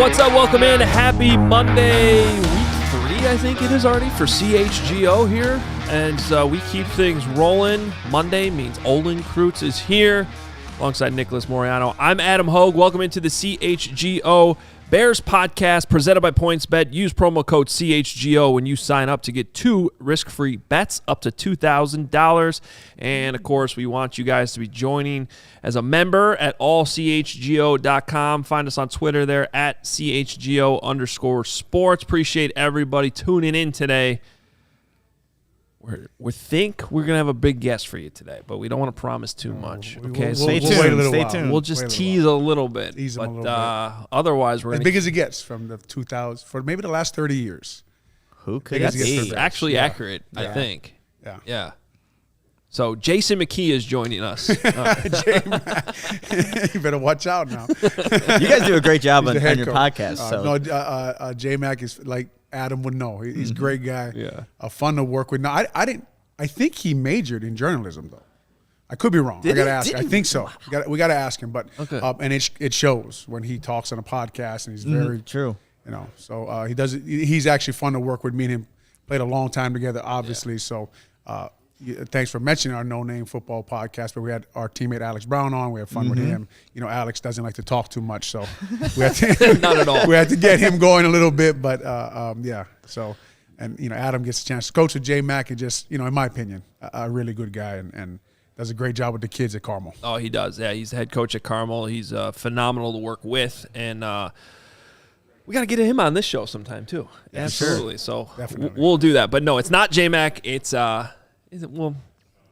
What's up? Welcome in. Happy Monday, week 3, I think it is already, for CHGO here. And we keep things rolling. Monday means Olin Kreutz is here alongside Nicholas Moreano. I'm Adam Hoge. Welcome into the CHGO Bears Podcast presented by PointsBet. Use promo code CHGO when you sign up to get 2 risk-free bets up to $2,000. And, of course, we want you guys to be joining as a member at allchgo.com. Find us on Twitter there at CHGO_sports. Appreciate everybody tuning in today. We think we're going to have a big guest for you today, but we don't want to promise too much. Okay, Stay tuned. We'll just tease a little bit. Otherwise, we're as big as it gets from the 2000s for maybe the last 30 years. Who could that be? Actually accurate, I think. Yeah. So Jason McKee is joining us. You better watch out now. You guys do a great job on your podcast. J-Mac is like Adam would know. He's a great guy. Yeah. Fun to work with. No, I think he majored in journalism though. I could be wrong. I got to ask. I think so. We got to ask him. But okay. And it shows when he talks on a podcast, and he's very true. You know, so he does. He's actually fun to work with. Me and him played a long time together, obviously. Yeah. So. Thanks for mentioning our No Name Football podcast, but we had our teammate Alex Brown on. We had fun with him. You know, Alex doesn't like to talk too much, so we had to not at all. We had to get him going a little bit, but yeah. So, and you know, Adam gets a chance to coach with J-Mac, and just, you know, in my opinion, a really good guy, and does a great job with the kids at Carmel. Oh, he does. Yeah, he's the head coach at Carmel. He's phenomenal to work with, and we got to get him on this show sometime too. Yeah, absolutely. Sure. So Definitely. We'll do that. But no, it's not J-Mac. It's well,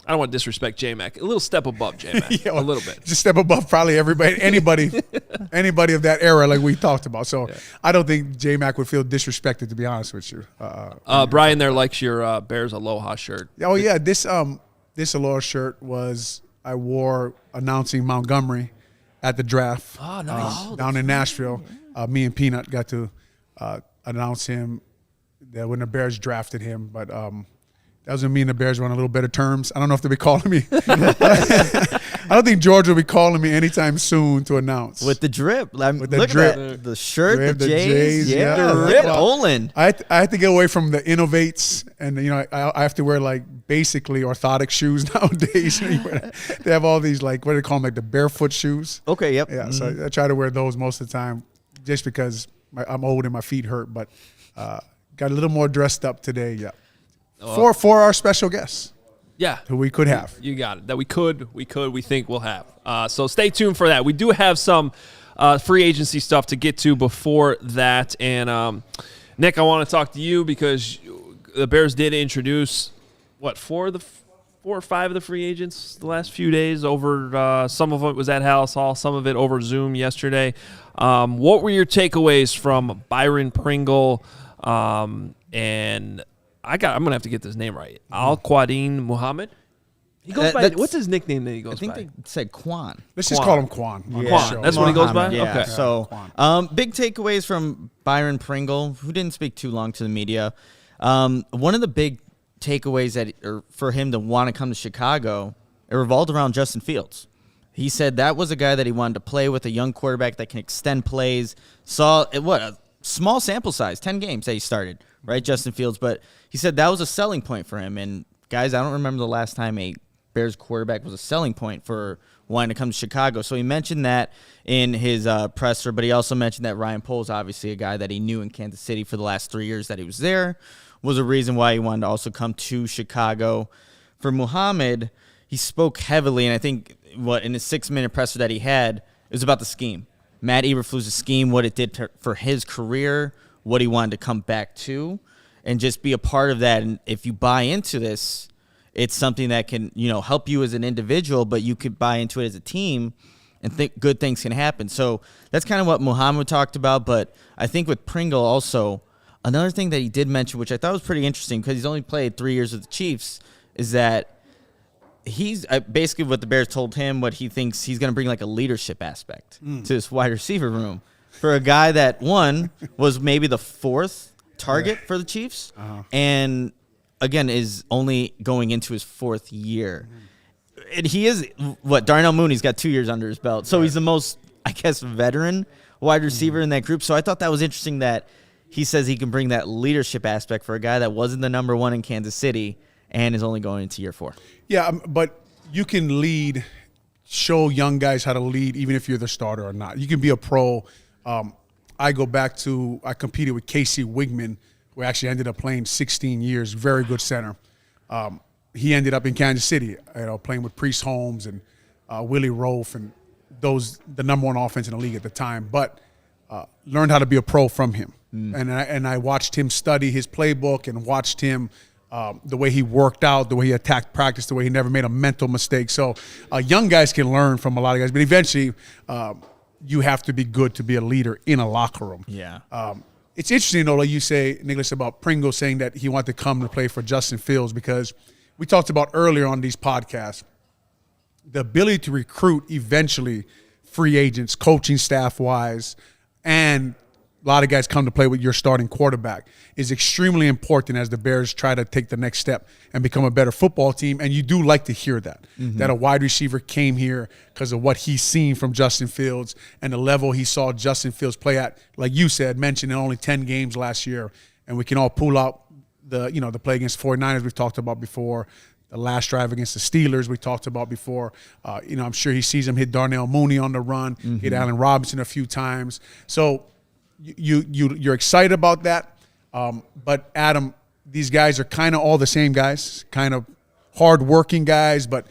I don't want to disrespect J-Mac. A little step above J-Mac, yeah, well, a little bit. Just step above probably anybody of that era like we talked about. So yeah. I don't think J-Mac would feel disrespected, to be honest with you. Brian there likes your Bears Aloha shirt. Oh, yeah. This Aloha shirt I wore announcing Montgomery at the draft. Oh, nice. Down in Nashville. Me and Peanut got to announce him that when the Bears drafted him, but that doesn't mean the Bears were on a little better terms. I don't know if they'll be calling me. I don't think George will be calling me anytime soon to announce. With the drip. With the drip. The shirt, drip, the J's. Yeah. The drip. Olin. I have to get away from the innovates. And, you know, I have to wear, like, basically orthotic shoes nowadays. They have all these, like, what do they call them, like the barefoot shoes. Okay, yep. Yeah, so I try to wear those most of the time just because I'm old and my feet hurt. But got a little more dressed up today, yeah. For our special guests. Yeah. Who we could have. You got it. That we think we'll have. So stay tuned for that. We do have some free agency stuff to get to before that. And, Nick, I want to talk to you because the Bears did introduce, 4 or 5 of the free agents the last few days over some of it was at Hallis Hall, some of it over Zoom yesterday. What were your takeaways from Byron Pringle and I'm going to have to get this name right. Al-Quadin Muhammad? He goes by, what's his nickname that he goes by? I think they said Quan. Let's just call him Quan. Yeah. Quan. That's what he goes by? Yeah. Okay. So, big takeaways from Byron Pringle, who didn't speak too long to the media. One of the big takeaways for him to want to come to Chicago, it revolved around Justin Fields. He said that was a guy that he wanted to play with, a young quarterback that can extend plays. A small sample size, 10 games that he started, right, Justin Fields. But he said that was a selling point for him. And, guys, I don't remember the last time a Bears quarterback was a selling point for wanting to come to Chicago. So he mentioned that in his presser, but he also mentioned that Ryan Poles, obviously a guy that he knew in Kansas City for the last 3 years that he was there, was a reason why he wanted to also come to Chicago. For Muhammad, he spoke heavily, and I think in his 6-minute presser that he had, it was about the scheme. Matt Eberflus' scheme, what it did for his career, what he wanted to come back to, and just be a part of that. And if you buy into this, it's something that can, help you as an individual, but you could buy into it as a team and think good things can happen. So that's kind of what Muhammad talked about. But I think with Pringle also, another thing that he did mention, which I thought was pretty interesting because he's only played 3 years with the Chiefs, is that he's basically what the Bears told him, what he thinks he's going to bring like a leadership aspect to this wide receiver room for a guy that, one, was maybe the 4th target for the Chiefs and, again, is only going into his 4th year. And he is, Darnell Mooney's got 2 years under his belt. So he's the most, I guess, veteran wide receiver in that group. So I thought that was interesting that he says he can bring that leadership aspect for a guy that wasn't the number one in Kansas City and is only going into year 4. Yeah, but you can lead, show young guys how to lead, even if you're the starter or not. You can be a pro. I go back to, I competed with Casey Wigman, who actually ended up playing 16 years, very good center. He ended up in Kansas City, playing with Priest Holmes and Willie Rofe and the number one offense in the league at the time. But learned how to be a pro from him. And I watched him study his playbook and watched him the way he worked out, the way he attacked practice, the way he never made a mental mistake. So young guys can learn from a lot of guys, but eventually you have to be good to be a leader in a locker room. Yeah. It's interesting, though, like you say, Nicholas, about Pringle saying that he wanted to come to play for Justin Fields, because we talked about earlier on these podcasts, the ability to recruit eventually free agents, coaching staff-wise, and a lot of guys come to play with your starting quarterback is extremely important as the Bears try to take the next step and become a better football team. And you do like to hear that, that a wide receiver came here because of what he's seen from Justin Fields and the level he saw Justin Fields play at, like you said, mentioned in only 10 games last year. And we can all pull out the play against 49ers we've talked about before, the last drive against the Steelers we talked about before. I'm sure he sees him hit Darnell Mooney on the run, hit Allen Robinson a few times. So you're excited about that. But, Adam, these guys are kind of all the same guys, kind of hard-working guys. But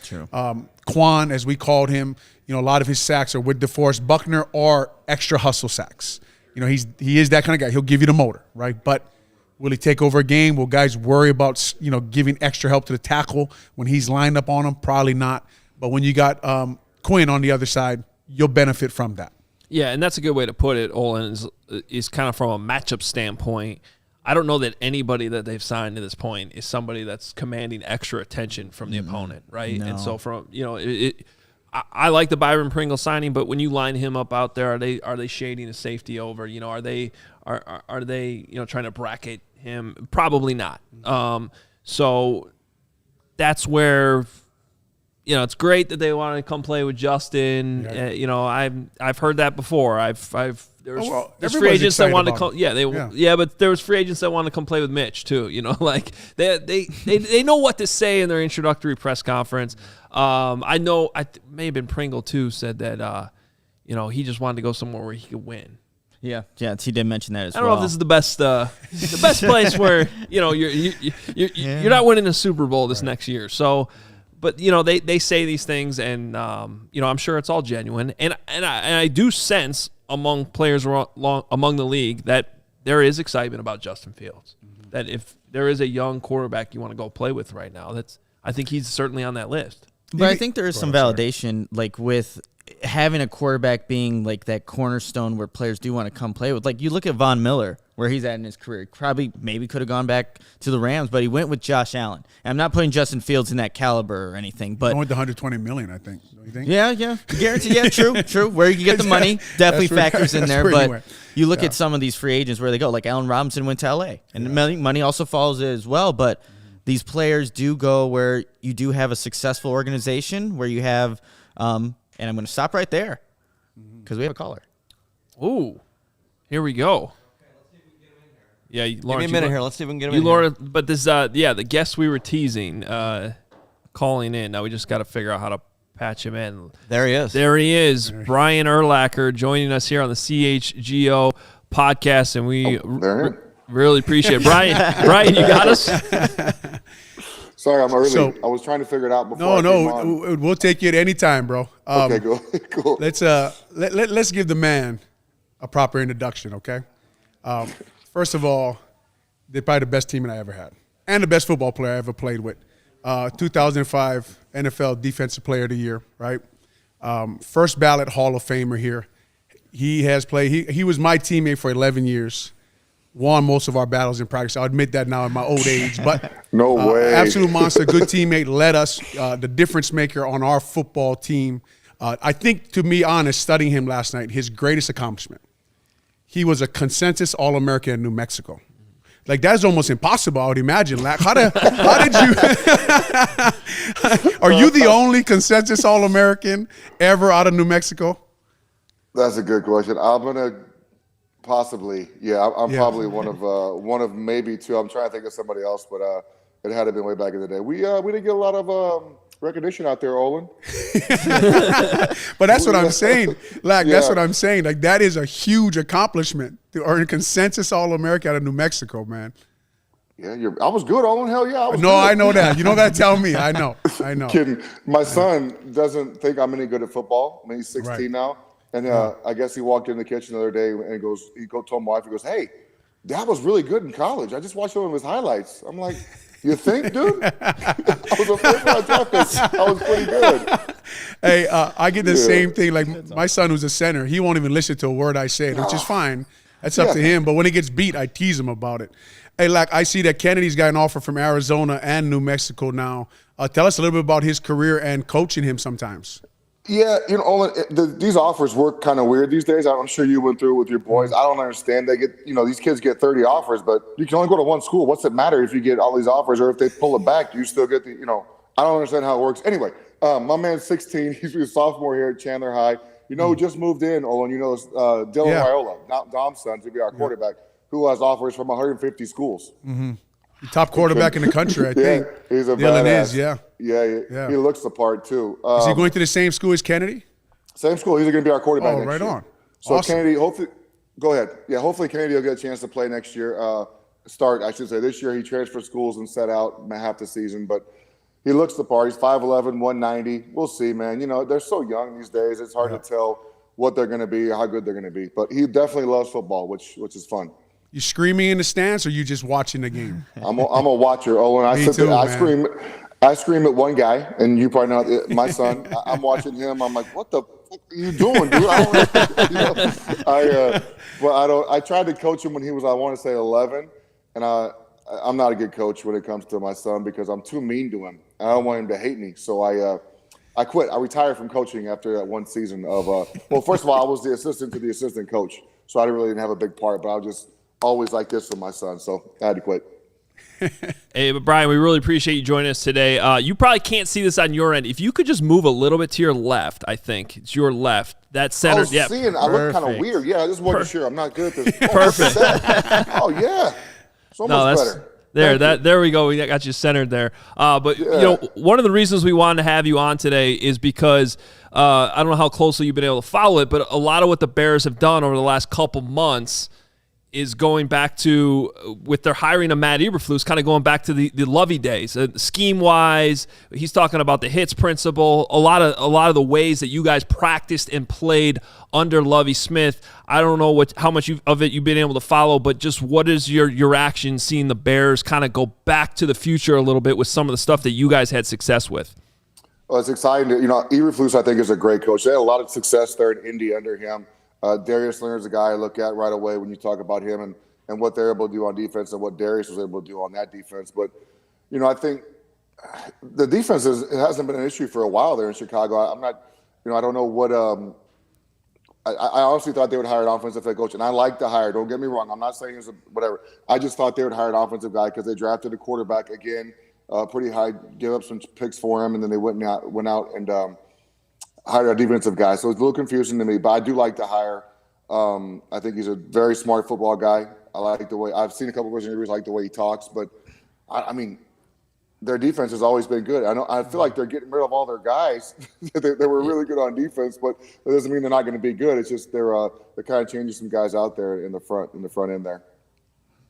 Quan, as we called him, a lot of his sacks are with DeForest Buckner or extra hustle sacks. He is that kind of guy. He'll give you the motor, right? But will he take over a game? Will guys worry about, giving extra help to the tackle when he's lined up on him? Probably not. But when you got Quinn on the other side, you'll benefit from that. Yeah, and that's a good way to put it, Olin, is kind of from a matchup standpoint. I don't know that anybody that they've signed to this point is somebody that's commanding extra attention from the opponent, right? No. And so I like the Byron Pringle signing, but when you line him up out there, are they shading a safety over? Are they trying to bracket him? Probably not. So that's where it's great that they want to come play with Justin. I've heard that before. There's free agents that want to come. But there was free agents that want to come play with Mitch too. Like they know what to say in their introductory press conference. I know may have been Pringle too said that he just wanted to go somewhere where he could win. Yeah, he did mention that as well. I don't know if this is the best place where you're not winning a Super Bowl this next year. So. But they say these things, and I'm sure it's all genuine, and I do sense among players among the league that there is excitement about Justin Fields. That if there is a young quarterback you want to go play with right now, I think he's certainly on that list. But I think there is some validation, like with having a quarterback being like that cornerstone where players do want to come play with. Like you look at Von Miller, where he's at in his career. Maybe could have gone back to the Rams, but he went with Josh Allen. And I'm not putting Justin Fields in that caliber or anything, but going to $120 million, I think. Don't you think? Yeah, guaranteed. Yeah, true. Where you can get the money definitely factors in there. But you look at some of these free agents where they go, like Allen Robinson went to LA, and money also follows it as well. But these players do go where you do have a successful organization where you have, and I'm going to stop right there because we have a caller. Ooh, here we go. Yeah, Lawrence, give me a minute here. Let's see if we can get him in here. But this, the guest we were teasing, calling in. Now we just got to figure out how to patch him in. There he is. There he is. Brian Urlacher joining us here on the CHGO podcast, and we really appreciate it. Brian, you got us? Sorry, I'm early. I was trying to figure it out before. No, we'll take you at any time, bro. Okay, cool. Let's give the man a proper introduction, okay? First of all, they're probably the best team I ever had, and the best football player I ever played with. 2005 NFL Defensive Player of the Year, right? First ballot Hall of Famer here. He has played. He was my teammate for 11 years. Won most of our battles in practice. I'll admit that now in my old age, but no way. Absolute monster, good teammate, led us, the difference maker on our football team. I think, to be honest, studying him last night, his greatest accomplishment. He was a consensus All-American in New Mexico. Like, that's almost impossible, I would imagine. How did you – are you the only consensus All-American ever out of New Mexico? That's a good question. I'm gonna possibly, I'm probably one of maybe two. I'm trying to think of somebody else, but it had to been way back in the day. We didn't get a lot of recognition out there, Olin. But that's what I'm saying. That's what I'm saying. Like, that is a huge accomplishment to earn a consensus All-American out of New Mexico, man. Yeah, I was good, Olin. Hell yeah, I was. No, good. I know that. You know that. Tell me. I know. Kidding. My son doesn't think I'm any good at football. I mean, he's 16 now, and I guess he walked in the kitchen the other day and he told my wife, he goes, "Hey, Dad was really good in college. I just watched one of his highlights." I'm like, "You think, dude?" I was the first one I drafted. I was pretty good. Hey, I get the same thing. Like, my son, who's a center, he won't even listen to a word I say, which is fine. That's up to him. But when he gets beat, I tease him about it. Hey, I see that Kennedy's got an offer from Arizona and New Mexico now. Tell us a little bit about his career and coaching him sometimes. Yeah, Olin, these offers work kind of weird these days. I'm sure you went through it with your boys. I don't understand. They get, these kids get 30 offers, but you can only go to one school. What's it matter if you get all these offers, or if they pull it back, do you still get the, I don't understand how it works. Anyway, my man's 16. He's a sophomore here at Chandler High. Who just moved in, Olin? Dylan Raiola, Dom's son, to be our quarterback, who has offers from 150 schools. Mm-hmm. Top quarterback in the country, I think. He's a Dylan badass. is, yeah. He looks the part, too. Is he going to the same school as Kennedy? Same school. He's going to be our quarterback next year. On. So awesome. Kennedy, hopefully – go ahead. Yeah, hopefully Kennedy will get a chance to play next year. This year he transferred schools and set out half the season, but he looks the part. He's 5'11", 190. We'll see, man. They're so young these days. It's hard to tell what they're going to be or how good they're going to be. But he definitely loves football, which is fun. You screaming in the stands, or you just watching the game? I'm a watcher. Olin, I scream at one guy, and you probably know my son. I'm watching him. I'm like, what the fuck are you doing, dude? I tried to coach him when he was, I want to say 11, and I'm not a good coach when it comes to my son because I'm too mean to him. I don't want him to hate me, so I quit. I retired from coaching after that one season of. Well, first of all, I was the assistant to the assistant coach, so I didn't have a big part, but I was just always like this with my son, so I had to quit. Hey, but Brian, we really appreciate you joining us today. You probably can't see this on your end. If you could just move a little bit to your left, I think it's your left. That center. I look kind of weird. Yeah, I just wasn't sure. I'm not good at this. Perfect. Oh yeah, it's almost better. There we go. We got you centered there. But one of the reasons we wanted to have you on today is because I don't know how closely you've been able to follow it, but a lot of what the Bears have done over the last couple months is going back to, with their hiring of Matt Eberflus, kind of going back to the Lovey days. Scheme-wise, he's talking about the hits principle, a lot of the ways that you guys practiced and played under Lovey Smith. I don't know how much of it you've been able to follow, but just what is your reaction seeing the Bears kind of go back to the future a little bit with some of the stuff that you guys had success with? Well, it's exciting. Eberflus, I think, is a great coach. They had a lot of success there in Indy under him. Darius Leonard's a guy I look at right away when you talk about him and what they're able to do on defense and what Darius was able to do on that defense. But, I think the defense hasn't been an issue for a while there in Chicago. I'm not, I don't know what I honestly thought they would hire an offensive head coach, and I like the hire. Don't get me wrong. I'm not saying it's whatever. I just thought they would hire an offensive guy because they drafted a quarterback again, pretty high, gave up some picks for him, and then they went out and hired a defensive guy. So it's a little confusing to me, but I do like the hire. I think he's a very smart football guy. I like the way – I've seen a couple of his interviews, I like the way he talks. But, I mean, their defense has always been good. I feel like they're getting rid of all their guys. they were really good on defense, but that doesn't mean they're not going to be good. It's just they're kind of changing some guys out there in the front end there.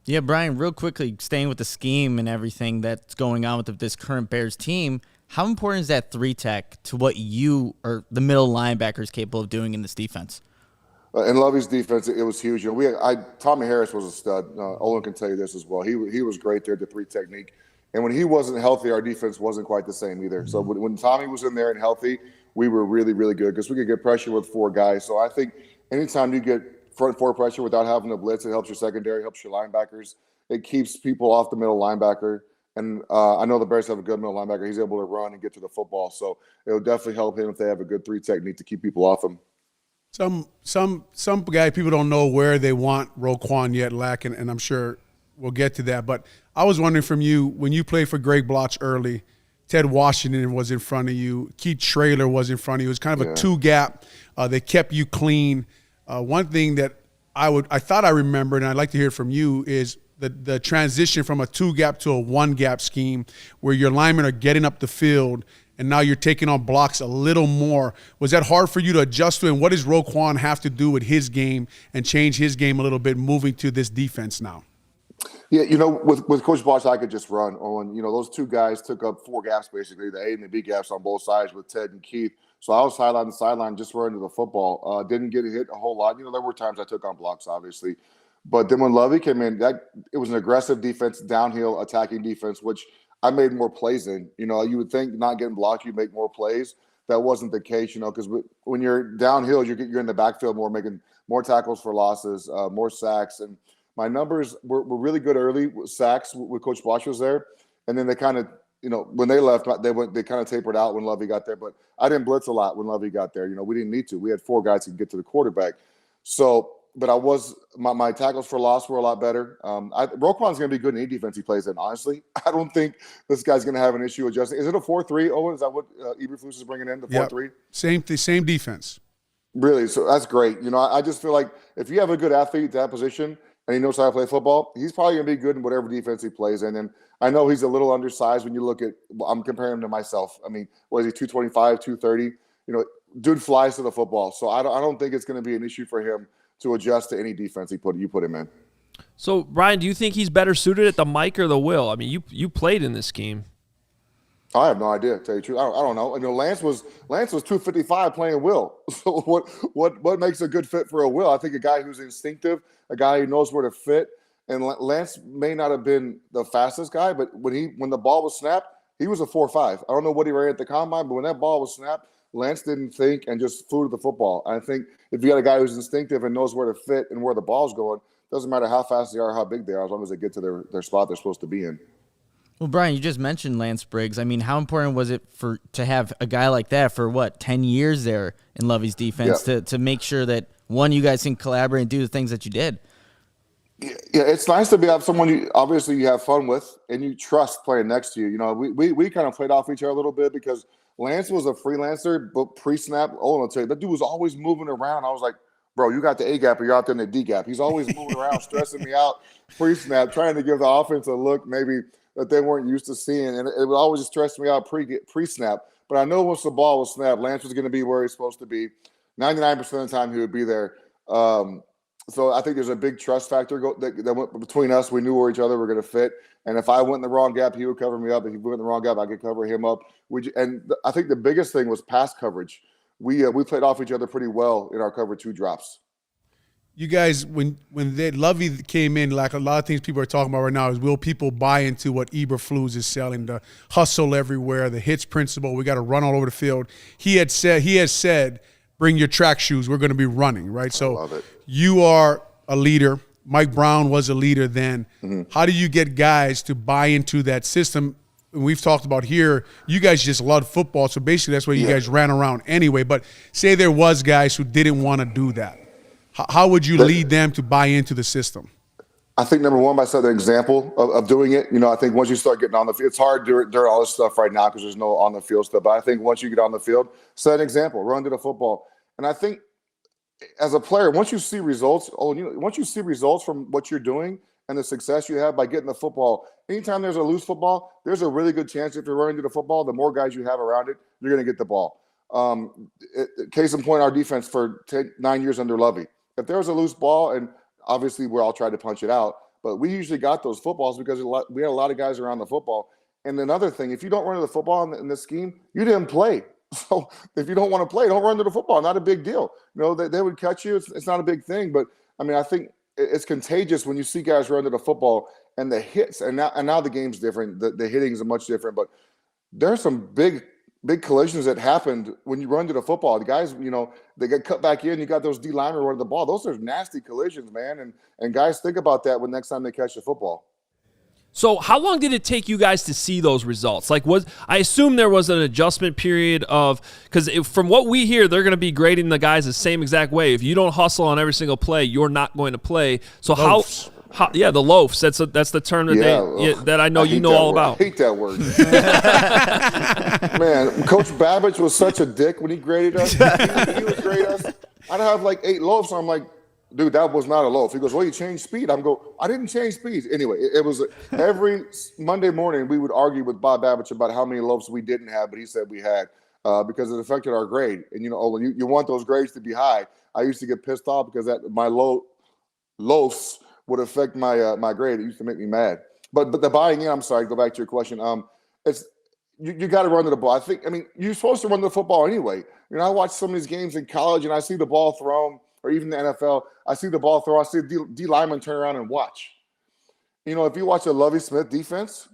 Yeah, Brian, real quickly, staying with the scheme and everything that's going on with this current Bears team, how important is that 3-tech to what you or the middle linebacker is capable of doing in this defense? In Lovey's defense, it was huge. Tommy Harris was a stud. Olin can tell you this as well. He was great there, the 3 technique. And when he wasn't healthy, our defense wasn't quite the same either. So when Tommy was in there and healthy, we were really, really good because we could get pressure with 4 guys. So I think anytime you get front 4 pressure without having to blitz, it helps your secondary, helps your linebackers. It keeps people off the middle linebacker. And I know the Bears have a good middle linebacker. He's able to run and get to the football. So it'll definitely help him if they have a good 3 technique to keep people off him. Some guy, people don't know where they want Roquan yet, lacking, and I'm sure we'll get to that. But I was wondering from you, when you played for Greg Blotch early, Ted Washington was in front of you. Keith Traylor was in front of you. It was kind of a two-gap. They kept you clean. One thing that I thought I remembered, and I'd like to hear from you, is the transition from a two-gap to a one-gap scheme where your linemen are getting up the field and now you're taking on blocks a little more. Was that hard for you to adjust to, and what does Roquan have to do with his game and change his game a little bit moving to this defense now? Yeah, with Coach Bosch, I could just run on. Those two guys took up 4 gaps, basically, the A and the B gaps on both sides with Ted and Keith. So I was sideline to sideline, just running to the football. Didn't get hit a whole lot. There were times I took on blocks, obviously. But then when Lovie came in, it was an aggressive defense, downhill attacking defense, which I made more plays in. You would think not getting blocked, you make more plays. That wasn't the case, because when you're downhill, you're in the backfield more, making more tackles for losses, more sacks. And my numbers were really good early with sacks when Coach Bosch was there. And then they kind of, when they left, they kind of tapered out when Lovie got there. But I didn't blitz a lot when Lovie got there. We didn't need to. We had 4 guys who could get to the quarterback. So, but my tackles for loss were a lot better. Roquan's going to be good in any defense he plays in, honestly. I don't think this guy's going to have an issue adjusting. Is it a 4-3, Owen? Is that what Eberflus is bringing in, the 4-3? Same defense. Really? So that's great. I just feel like if you have a good athlete at that position and he knows how to play football, he's probably going to be good in whatever defense he plays in. And I know he's a little undersized when you look at – I'm comparing him to myself. I mean, what is he, 225, 230? Dude flies to the football. So I don't think it's going to be an issue for him to adjust to any defense you put him in. So, Brian, do you think he's better suited at the mic or the will? I mean, you played in this scheme. I have no idea, to tell you the truth. I don't know. Lance was 255 playing will. So what makes a good fit for a will? I think a guy who's instinctive, a guy who knows where to fit. And Lance may not have been the fastest guy, but when the ball was snapped, he was a 4.5. I don't know what he ran at the combine, but when that ball was snapped, Lance didn't think and just flew to the football. I think if you got a guy who's instinctive and knows where to fit and where the ball's going, doesn't matter how fast they are, how big they are, as long as they get to their spot they're supposed to be in. Well, Brian, you just mentioned Lance Briggs. I mean, how important was it to have a guy like that for 10 years there in Lovie's defense to make sure that, one, you guys can collaborate and do the things that you did? Yeah, it's nice to have someone you have fun with and you trust playing next to you. We kind of played off each other a little bit because Lance was a freelancer, but pre-snap, I'll tell you, that dude was always moving around. I was like, bro, you got the A gap or you're out there in the D gap. He's always moving around, stressing me out pre-snap, trying to give the offense a look maybe that they weren't used to seeing. And it would always stress me out pre-snap. But I know once the ball was snapped, Lance was going to be where he's supposed to be. 99% of the time he would be there. So I think there's a big trust factor that went between us. We knew where each other were going to fit. And if I went in the wrong gap, he would cover me up. If he went in the wrong gap, I could cover him up. I think the biggest thing was pass coverage. We played off each other pretty well in our cover 2 drops. You guys, when Lovie came in, like a lot of things people are talking about right now is, will people buy into what Eberflus is selling, the hustle everywhere, the hits principle, we got to run all over the field. He has said, bring your track shoes, we're going to be running, right? So I love it. You are a leader. Mike Brown was a leader then. Mm-hmm. How do you get guys to buy into that system? We've talked about here, you guys just loved football, so basically that's why you guys ran around anyway. But say there was guys who didn't want to do that. How would you lead them to buy into the system? I think, number one, by setting an example of doing it. I think once you start getting on the field, it's hard during all this stuff right now because there's no on-the-field stuff. But I think once you get on the field, set an example, run to the football. And I think as a player, once you see results, once you see results from what you're doing and the success you have by getting the football, anytime there's a loose football, there's a really good chance if you're running to the football, the more guys you have around it, you're going to get the ball. Case in point, our defense for 9 years under Lovie. If there was a loose ball, and obviously we're all trying to punch it out, but we usually got those footballs because we had a lot of guys around the football. And another thing, if you don't run to the football in this scheme, you didn't play. So if you don't want to play, don't run to the football. Not a big deal. They would catch you. It's not a big thing. But, I think it's contagious when you see guys run to the football and the hits. And now the game's different. The hitting is much different. But there are some big collisions that happened when you run to the football. The guys, they get cut back in. You got those D linemen running the ball. Those are nasty collisions, man. And guys think about that when next time they catch the football. So how long did it take you guys to see those results? I assume there was an adjustment period because from what we hear, they're going to be grading the guys the same exact way. If you don't hustle on every single play, you're not going to play. So Yeah, the loafs. That's the term that that I know you know all about. I hate that word. Man, Coach Babbage was such a dick when he graded us. He would grade us. I'd have like 8 loafs. So I'm like, dude, that was not a loaf. He goes, well, you changed speed. I'm go, I didn't change speeds. Anyway, it was every Monday morning we would argue with Bob Babbage about how many loafs we didn't have, but he said we had because it affected our grade. And, you want those grades to be high. I used to get pissed off because my loafs would affect my grade. It used to make me mad. But the buying in, I'm sorry, go back to your question. It's you got to run to the ball. You're supposed to run to the football anyway. I watch some of these games in college and I see the ball thrown, or even the NFL, I see the ball thrown. I see D lineman turn around and watch. If you watch a Lovie Smith defense,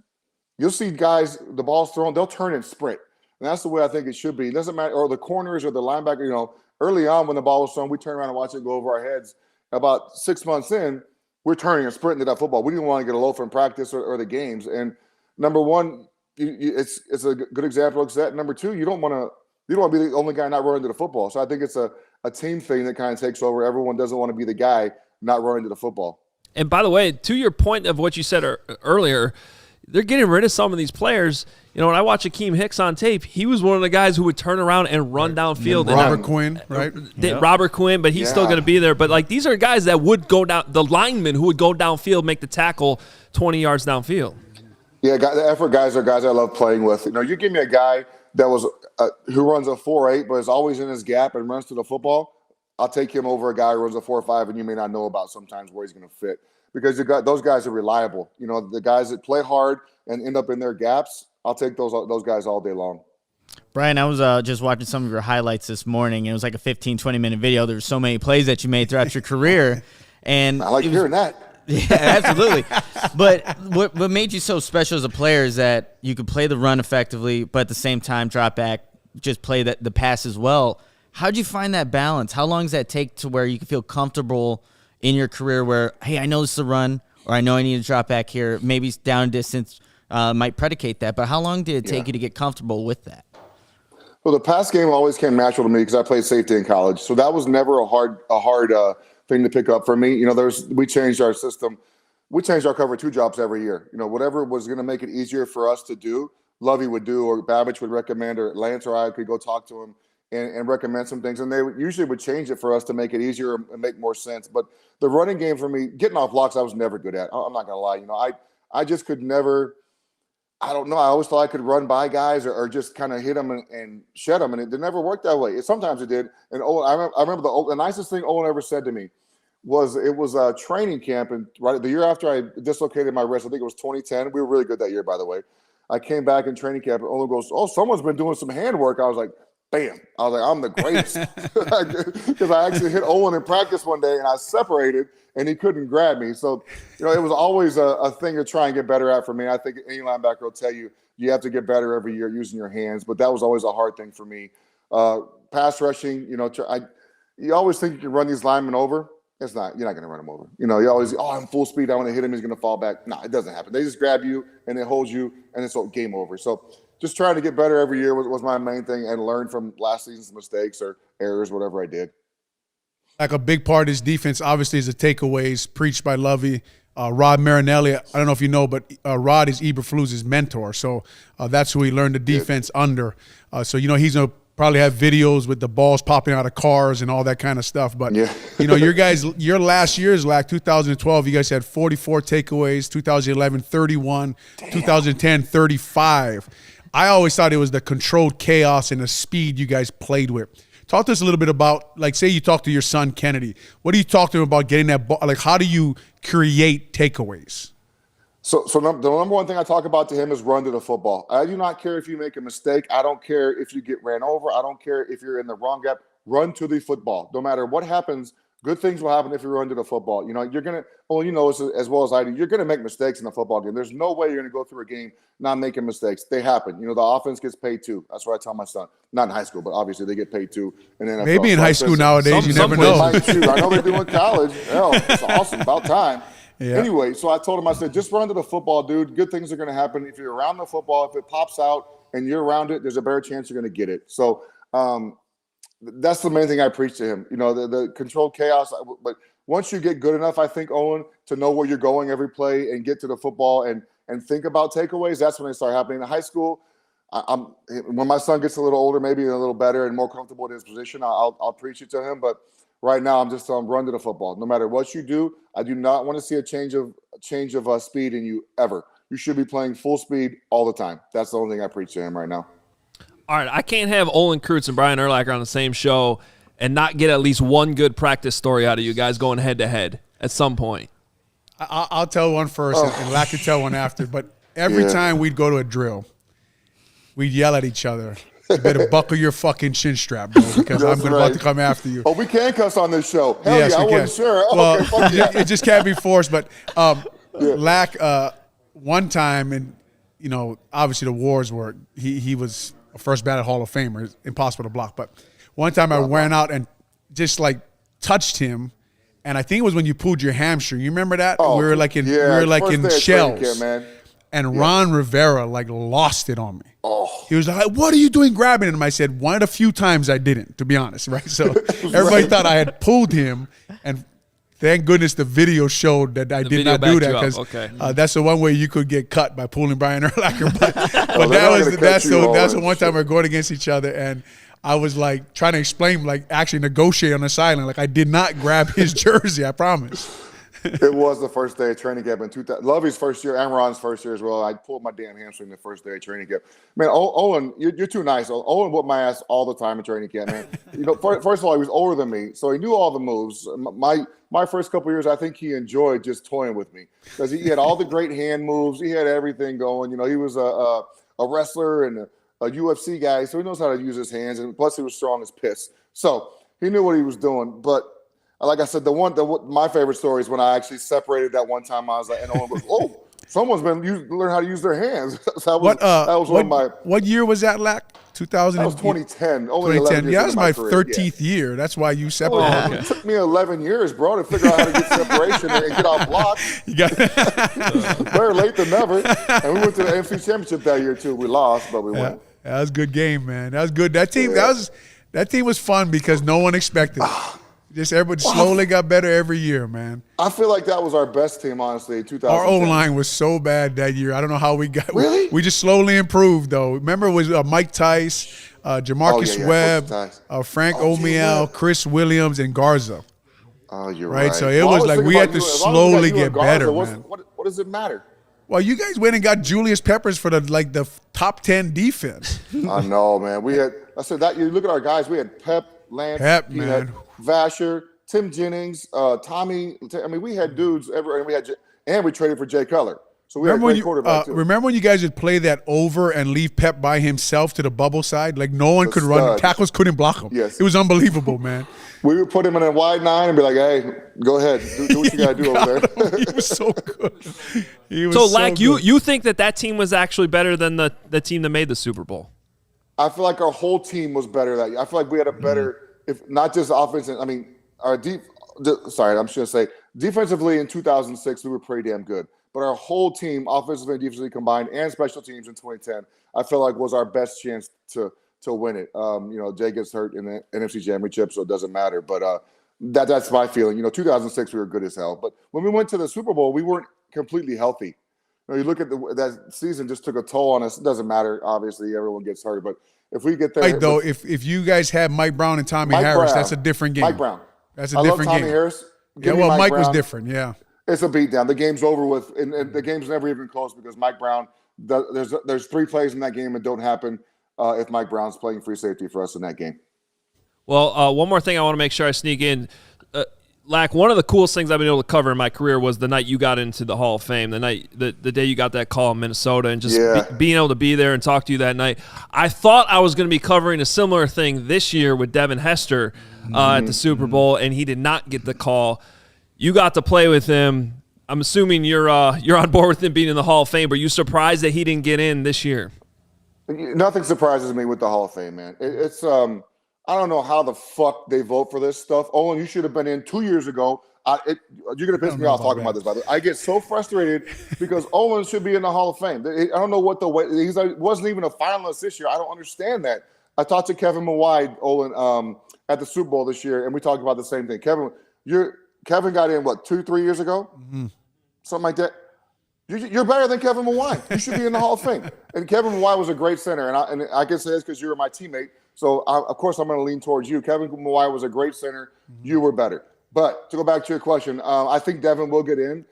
you'll see guys, the ball's thrown, they'll turn and sprint. And that's the way I think it should be. It doesn't matter, or the corners or the linebacker, early on when the ball was thrown, we turn around and watch it go over our heads. About 6 months in, we're turning and sprinting to that football. We didn't want to get a loaf in practice or the games. And number one, it's a good example of that. Number two, you don't want to be the only guy not running to the football. So I think it's a team thing that kind of takes over. Everyone doesn't want to be the guy not running to the football. And by the way, to your point of what you said earlier, they're getting rid of some of these players. When I watch Akeem Hicks on tape, he was one of the guys who would turn around and run downfield. Robert Quinn, right? Robert Quinn, but he's still going to be there. But these are guys that would go down, the linemen who would go downfield, make the tackle 20 yards downfield. Yeah, the effort guys are guys I love playing with. You give me a guy that was who runs a 4.8 but is always in his gap and runs to the football, I'll take him over a guy who runs a 4.5 and you may not know about sometimes where he's going to fit, because those guys are reliable. The guys that play hard and end up in their gaps, I'll take those guys all day long. Brian, I was just watching some of your highlights this morning. It was like a 15, 20-minute video. There were so many plays that you made throughout your career. And I like hearing that. Yeah, absolutely. But what made you so special as a player is that you could play the run effectively, but at the same time drop back, just play the pass as well. How'd you find that balance? How long does that take to where you can feel comfortable in your career where, hey, I know this is a run, or I know I need to drop back here, maybe down distance might predicate that, but how long did it take you to get comfortable with that? Well, the pass game always came natural to me because I played safety in college, so that was never a hard thing to pick up for me. We changed our system. We changed our cover 2 jobs every year. Whatever was going to make it easier for us to do, Lovie would do, or Babbage would recommend, or Lance or I could go talk to him and recommend some things. And they usually would change it for us to make it easier and make more sense. But the running game for me, getting off blocks, I was never good at. I'm not going to lie. I just could never. I don't know. I always thought I could run by guys or just kind of hit them and shed them, and it never worked that way. Sometimes it did. And I remember the nicest thing Olin ever said to me was a training camp, and right the year after I dislocated my wrist, I think it was 2010. We were really good that year, by the way. I came back in training camp, and Olin goes, "Oh, someone's been doing some handwork." I was like, "Bam!" I was like, "I'm the greatest," because I actually hit Olin in practice one day, and I separated, and he couldn't grab me. So, it was always a thing to try and get better at for me. I think any linebacker will tell you have to get better every year using your hands, but that was always a hard thing for me. Pass rushing, you always think you can run these linemen over. It's not. You're not going to run them over. You always, I'm full speed. I want to hit him. He's going to fall back. No, it doesn't happen. They just grab you and they hold you, and it's game over. So just trying to get better every year was my main thing, and learn from last season's mistakes or errors, whatever I did. Like a big part of his defense, obviously, is the takeaways preached by Lovie. Rod Marinelli, I don't know if you know, but Rod is Eberflus's mentor. So that's who he learned the defense under. So, he's going to probably have videos with the balls popping out of cars and all that kind of stuff. But, your last year's 2012, you guys had 44 takeaways, 2011, 31, 2010, 35. I always thought it was the controlled chaos and the speed you guys played with. Talk to us a little bit about, say you talk to your son, Kennedy. What do you talk to him about getting that ball? How do you create takeaways? So the number one thing I talk about to him is run to the football. I do not care if you make a mistake. I don't care if you get ran over. I don't care if you're in the wrong gap. Run to the football. No matter what happens, good things will happen if you run to the football. You're going to, as well as I do, you're going to make mistakes in the football game. There's no way you're going to go through a game not making mistakes. They happen. The offense gets paid too. That's what I tell my son. Not in high school, but obviously they get paid too in NFL. Maybe in high school nowadays, you never know. I know they do in college. Hell, it's awesome. About time. Yeah. Anyway, so I told him, I said, just run to the football, dude. Good things are going to happen. If you're around the football, if it pops out and you're around it, there's a better chance you're going to get it. So that's the main thing I preach to him. The controlled chaos. But once you get good enough, I think, Olin, to know where you're going every play and get to the football and think about takeaways, that's when they start happening. In high school, when my son gets a little older, maybe a little better and more comfortable in his position, I'll preach it to him. But right now, I'm just telling him, run to the football. No matter what you do, I do not want to see a change of speed in you ever. You should be playing full speed all the time. That's the only thing I preach to him right now. All right, I can't have Olin Kreutz and Brian Urlacher on the same show and not get at least one good practice story out of you guys going head-to-head at some point. I'll tell one first, and Lack can tell one after. But every time we'd go to a drill, we'd yell at each other. You better buckle your fucking chin strap, bro, because I'm about to come after you. Oh, we can cuss on this show. Hell yes, yeah, I we wasn't sure. Well, it just can't be forced. But Lack, one time, and obviously the wars were he was a first ballot Hall of Famer. It's impossible to block. But one time I ran out and just like touched him. And I think it was when you pulled your hamstring. You remember that? Oh, we were like in shells. Camp, man. And Ron Rivera like lost it on me. Oh. He was like, "What are you doing grabbing him?" I said, "One of the few times I didn't, to be honest." Right? So everybody thought I had pulled him, and thank goodness the video showed that I did not do that, because that's the one way you could get cut by pulling Brian Urlacher. But that's the one time we're going against each other, and I was like trying to explain, like actually negotiate on the sideline. Like I did not grab his jersey, I promise. It was the first day of training camp in 2000. Lovey's first year and Ron's first year as well. I pulled my damn hamstring the first day of training camp. Man, Olin, you're too nice. Olin whooped my ass all the time in training camp, man. First of all, he was older than me, so he knew all the moves. My first couple of years, I think he enjoyed just toying with me because he had all the great hand moves. He had everything going. He was a wrestler and a UFC guy, so he knows how to use his hands, and plus he was strong as piss. So he knew what he was doing. But like I said, my favorite story is when I actually separated that one time. I was like, and Owen was, "Oh, someone's been learn how to use their hands." That was one of my. What year was that, Lack? 2000. That was 2010. Only 2010. Yeah, that was my 13th year. That's why you separated. It took me 11 years, bro, to figure out how to get separation and get out blocks. Better late than never. And we went to the NFC Championship that year too. We lost, but we won. That was a good game, man. That was good. That team was fun because no one expected it. Just everybody slowly got better every year, man. I feel like that was our best team, honestly, in 2010. Our O-line was so bad that year. I don't know how we got. Really? We just slowly improved, though. Remember, it was Mike Tice, Jamarcus Webb, Frank Omiel, Chris Williams, and Garza. Oh, you're right. So it was like we had to slowly get better, man. What does it matter? Well, you guys went and got Julius Peppers for the top 10 defense. I know, man. I said that you look at our guys. We had Lance, man. Vasher, Tim Jennings, Tommy. I mean, we had dudes and we traded for Jay Cutler. So we had a great quarterback too. Remember when you guys would play that over and leave Pep by himself to the bubble side? Like no one could run. Tackles couldn't block him. Yes. It was unbelievable, man. We would put him in a wide 9 and be like, "Hey, go ahead, do what you got to do over there." He was so good. Lack, you think that team was actually better than the team that made the Super Bowl? I feel like our whole team was better that year. I feel like we had a better, if not just offense. I mean, I'm just gonna say defensively in 2006 we were pretty damn good, but our whole team, offensively and defensively combined, and special teams in 2010, I feel like was our best chance to win it. Jay gets hurt in the NFC Championship, so it doesn't matter. But that's my feeling. 2006 we were good as hell, but when we went to the Super Bowl, we weren't completely healthy. You look at that season just took a toll on us. It doesn't matter. Obviously, everyone gets hurt, but if we get there, like though, if you guys had Mike Brown and Tommy Harris, that's a different game. Mike Brown, that's a different game. Tommy Harris. Mike was different. Yeah, it's a beatdown. The game's over with, and the game's never even close because Mike Brown. There's 3 plays in that game that don't happen if Mike Brown's playing free safety for us in that game. Well, one more thing I want to make sure I sneak in. Lack, one of the coolest things I've been able to cover in my career was the night you got into the Hall of Fame, the day you got that call in Minnesota, and just being able to be there and talk to you that night. I thought I was going to be covering a similar thing this year with Devin Hester at the Super Bowl, and he did not get the call. You got to play with him. I'm assuming you're on board with him being in the Hall of Fame, but are you surprised that he didn't get in this year? Nothing surprises me with the Hall of Fame, man. It's I don't know how the fuck they vote for this stuff. Olin, you should have been in 2 years ago. You're going to piss me off talking about this, by the way. I get so frustrated because Olin should be in the Hall of Fame. I don't know what the way – he wasn't even a finalist this year. I don't understand that. I talked to Kevin Mawai, Olin, at the Super Bowl this year, and we talked about the same thing. Kevin, Kevin got in, 2-3 years ago? Mm-hmm. Something like that. You're better than Kevin Mawai. You should be in the Hall of Fame. And Kevin Mawai was a great center. And I can say this because you were my teammate. So, of course, I'm going to lean towards you. Kevin Mawai was a great center. Mm-hmm. You were better. But to go back to your question, I think Devin will get in.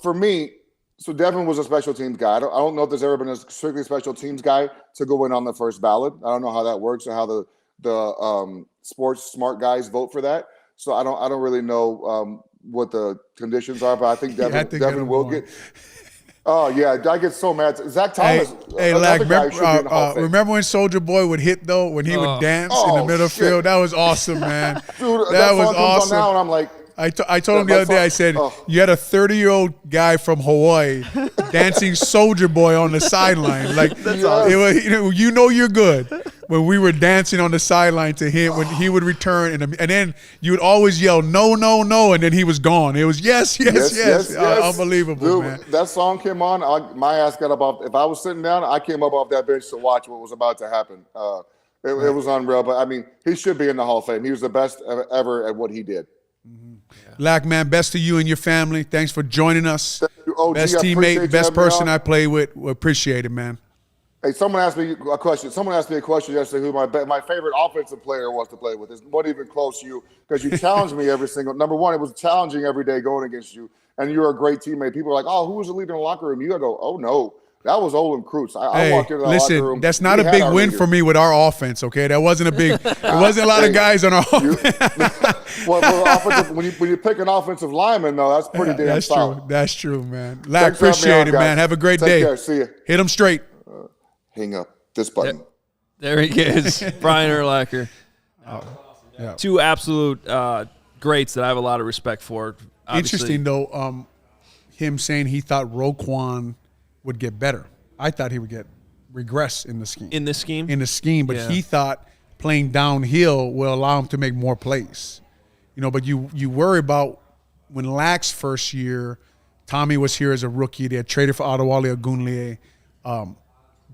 For me, so Devin was a special teams guy. I don't know if there's ever been a strictly special teams guy to go in on the first ballot. I don't know how that works or how the sports smart guys vote for that. So I don't really know what the conditions are, but I think Devin will get. Oh yeah, I get so mad. Zach Thomas. Remember when Soulja Boy would hit though? When he would dance in the middle field, that was awesome, man. Dude, that was awesome. Now and I'm like, I told him the other day. I said, you had a 30-year-old guy from Hawaii dancing Soulja Boy on the sideline. Like it was, you're good. When we were dancing on the sideline to him, when he would return, and then you would always yell, no, no, no, and then he was gone. It was yes. Unbelievable, dude, man. That song came on, my ass got up off. If I was sitting down, I came up off that bench to watch what was about to happen. It was unreal, but I mean, he should be in the Hall of Fame. He was the best ever at what he did. Mm-hmm. Yeah. Lack, man, best to you and your family. Thanks for joining us. OG, best teammate, best person I play with. We appreciate it, man. Hey, someone asked me a question. Someone asked me a question yesterday who my favorite offensive player was to play with. It's not even close to you because you challenged me every single. Number one, it was challenging every day going against you, and you're a great teammate. People are like, "Oh, who was the leader in the locker room?" You gotta go, "Oh no, that was Olin Kreutz." I walked into the locker room. That's not a big win for me with our offense. Okay, that wasn't a big. There wasn't a lot of guys on our offense. When you pick an offensive lineman, though, that's pretty damn solid. That's true, man. Lack, appreciate it, man. Have a great day. Take care. See you. Hit them straight. Hang up. This button. There he is, Brian Urlacher. Two absolute greats that I have a lot of respect for. Obviously. Interesting, though, him saying he thought Roquan would get better. I thought he would regress in the scheme. In this scheme? In the scheme, but he thought playing downhill will allow him to make more plays. But you worry about when Lack's first year, Tommy was here as a rookie. They had traded for Adewale Ogunjobi.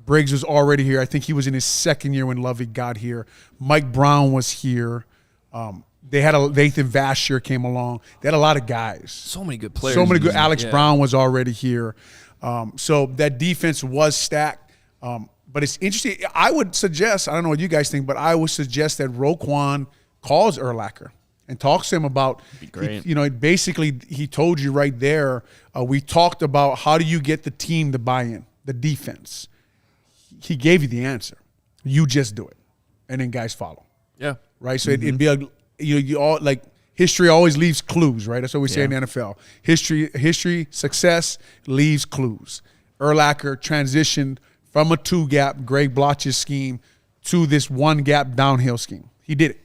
Briggs was already here. I think he was in his second year when Lovey got here. Mike Brown was here. They had Nathan Vasher came along. They had a lot of guys. So many good players. So many good. Alex Brown was already here. So that defense was stacked. But it's interesting. I would suggest, I don't know what you guys think, but I would suggest that Roquan calls Urlacher and talks to him about, basically he told you right there, we talked about how do you get the team to buy in, the defense. He gave you the answer. You just do it, and then guys follow. Yeah, right. So it'd be you all like history always leaves clues, right? That's what we say in the NFL. History, success leaves clues. Urlacher transitioned from a 2-gap Greg Bloch's scheme to this 1-gap downhill scheme. He did it.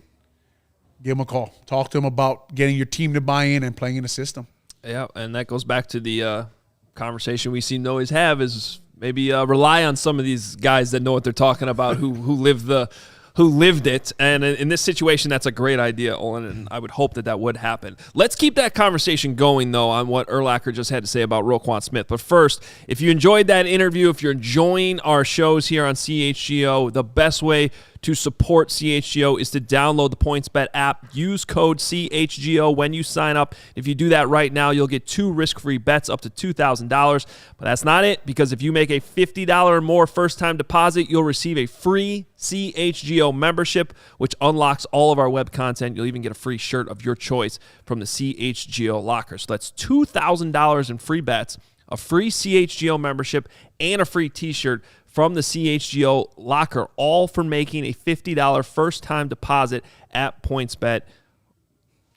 Give him a call. Talk to him about getting your team to buy in and playing in the system. Yeah, and that goes back to the conversation we seem to always have is. Maybe rely on some of these guys that know what they're talking about, who lived it. And in this situation, that's a great idea, Olin, and I would hope that would happen. Let's keep that conversation going, though, on what Urlacher just had to say about Roquan Smith. But first, if you enjoyed that interview, if you're enjoying our shows here on CHGO, the best way to support CHGO is to download the PointsBet app. Use code CHGO when you sign up. If you do that right now, you'll get 2 risk-free bets up to $2,000. But that's not it, because if you make a $50 or more first-time deposit, you'll receive a free CHGO membership, which unlocks all of our web content. You'll even get a free shirt of your choice from the CHGO locker. So that's $2,000 in free bets, a free CHGO membership, and a free t-shirt from the CHGO locker, all for making a $50 first-time deposit at PointsBet.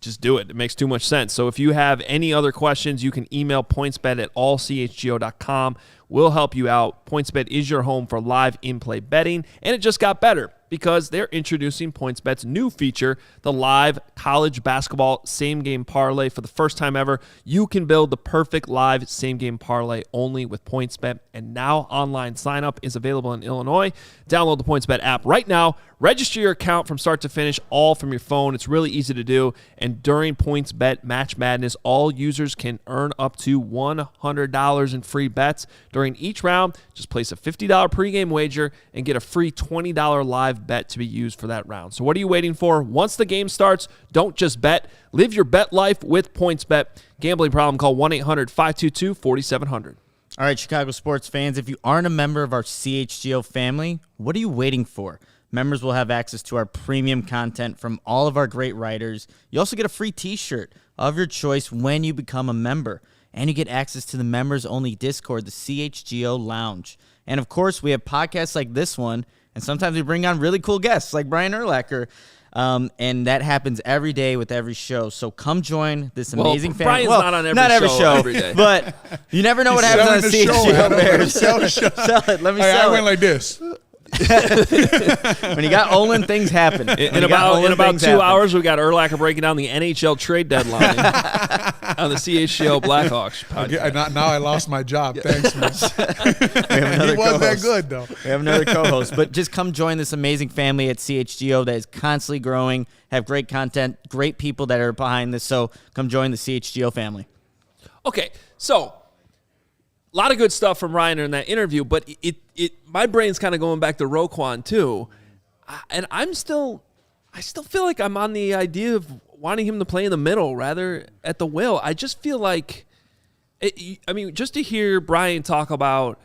Just do it. It makes too much sense. So if you have any other questions, you can email pointsbet@allchgo.com. We'll help you out. PointsBet is your home for live in-play betting, and it just got better because they're introducing PointsBet's new feature, the live college basketball same-game parlay. For the first time ever, you can build the perfect live same-game parlay only with PointsBet, and now online sign-up is available in Illinois. Download the PointsBet app right now. Register your account from start to finish, all from your phone. It's really easy to do, and during PointsBet Match Madness, all users can earn up to $100 in free bets During each round, just place a $50 pregame wager and get a free $20 live bet to be used for that round. So what are you waiting for? Once the game starts, don't just bet. Live your bet life with PointsBet. Gambling problem, call 1-800-522-4700. All right, Chicago sports fans, if you aren't a member of our CHGO family, what are you waiting for? Members will have access to our premium content from all of our great writers. You also get a free t-shirt of your choice when you become a member. And you get access to the members-only Discord, the CHGO Lounge. And, of course, we have podcasts like this one, and sometimes we bring on really cool guests like Brian Urlacher. And that happens every day with every show. So come join this amazing family. Brian's not on every show every day. But you never know what happens on the CHGO Bears. Sell it. Let me sell it. I went like this. When you got Olin, things happen. In about 2 hours, we got Urlacher breaking down the NHL trade deadline on the CHGO Blackhawks podcast. Now I lost my job. Thanks, man. He wasn't that good, though. We have another co-host. But just come join this amazing family at CHGO that is constantly growing, have great content, great people that are behind this. So come join the CHGO family. Okay, so a lot of good stuff from Ryan in that interview, but my brain's kind of going back to Roquan too, and I still feel like I'm on the idea of wanting him to play in the middle rather at the will. I just feel like, just to hear Brian talk about,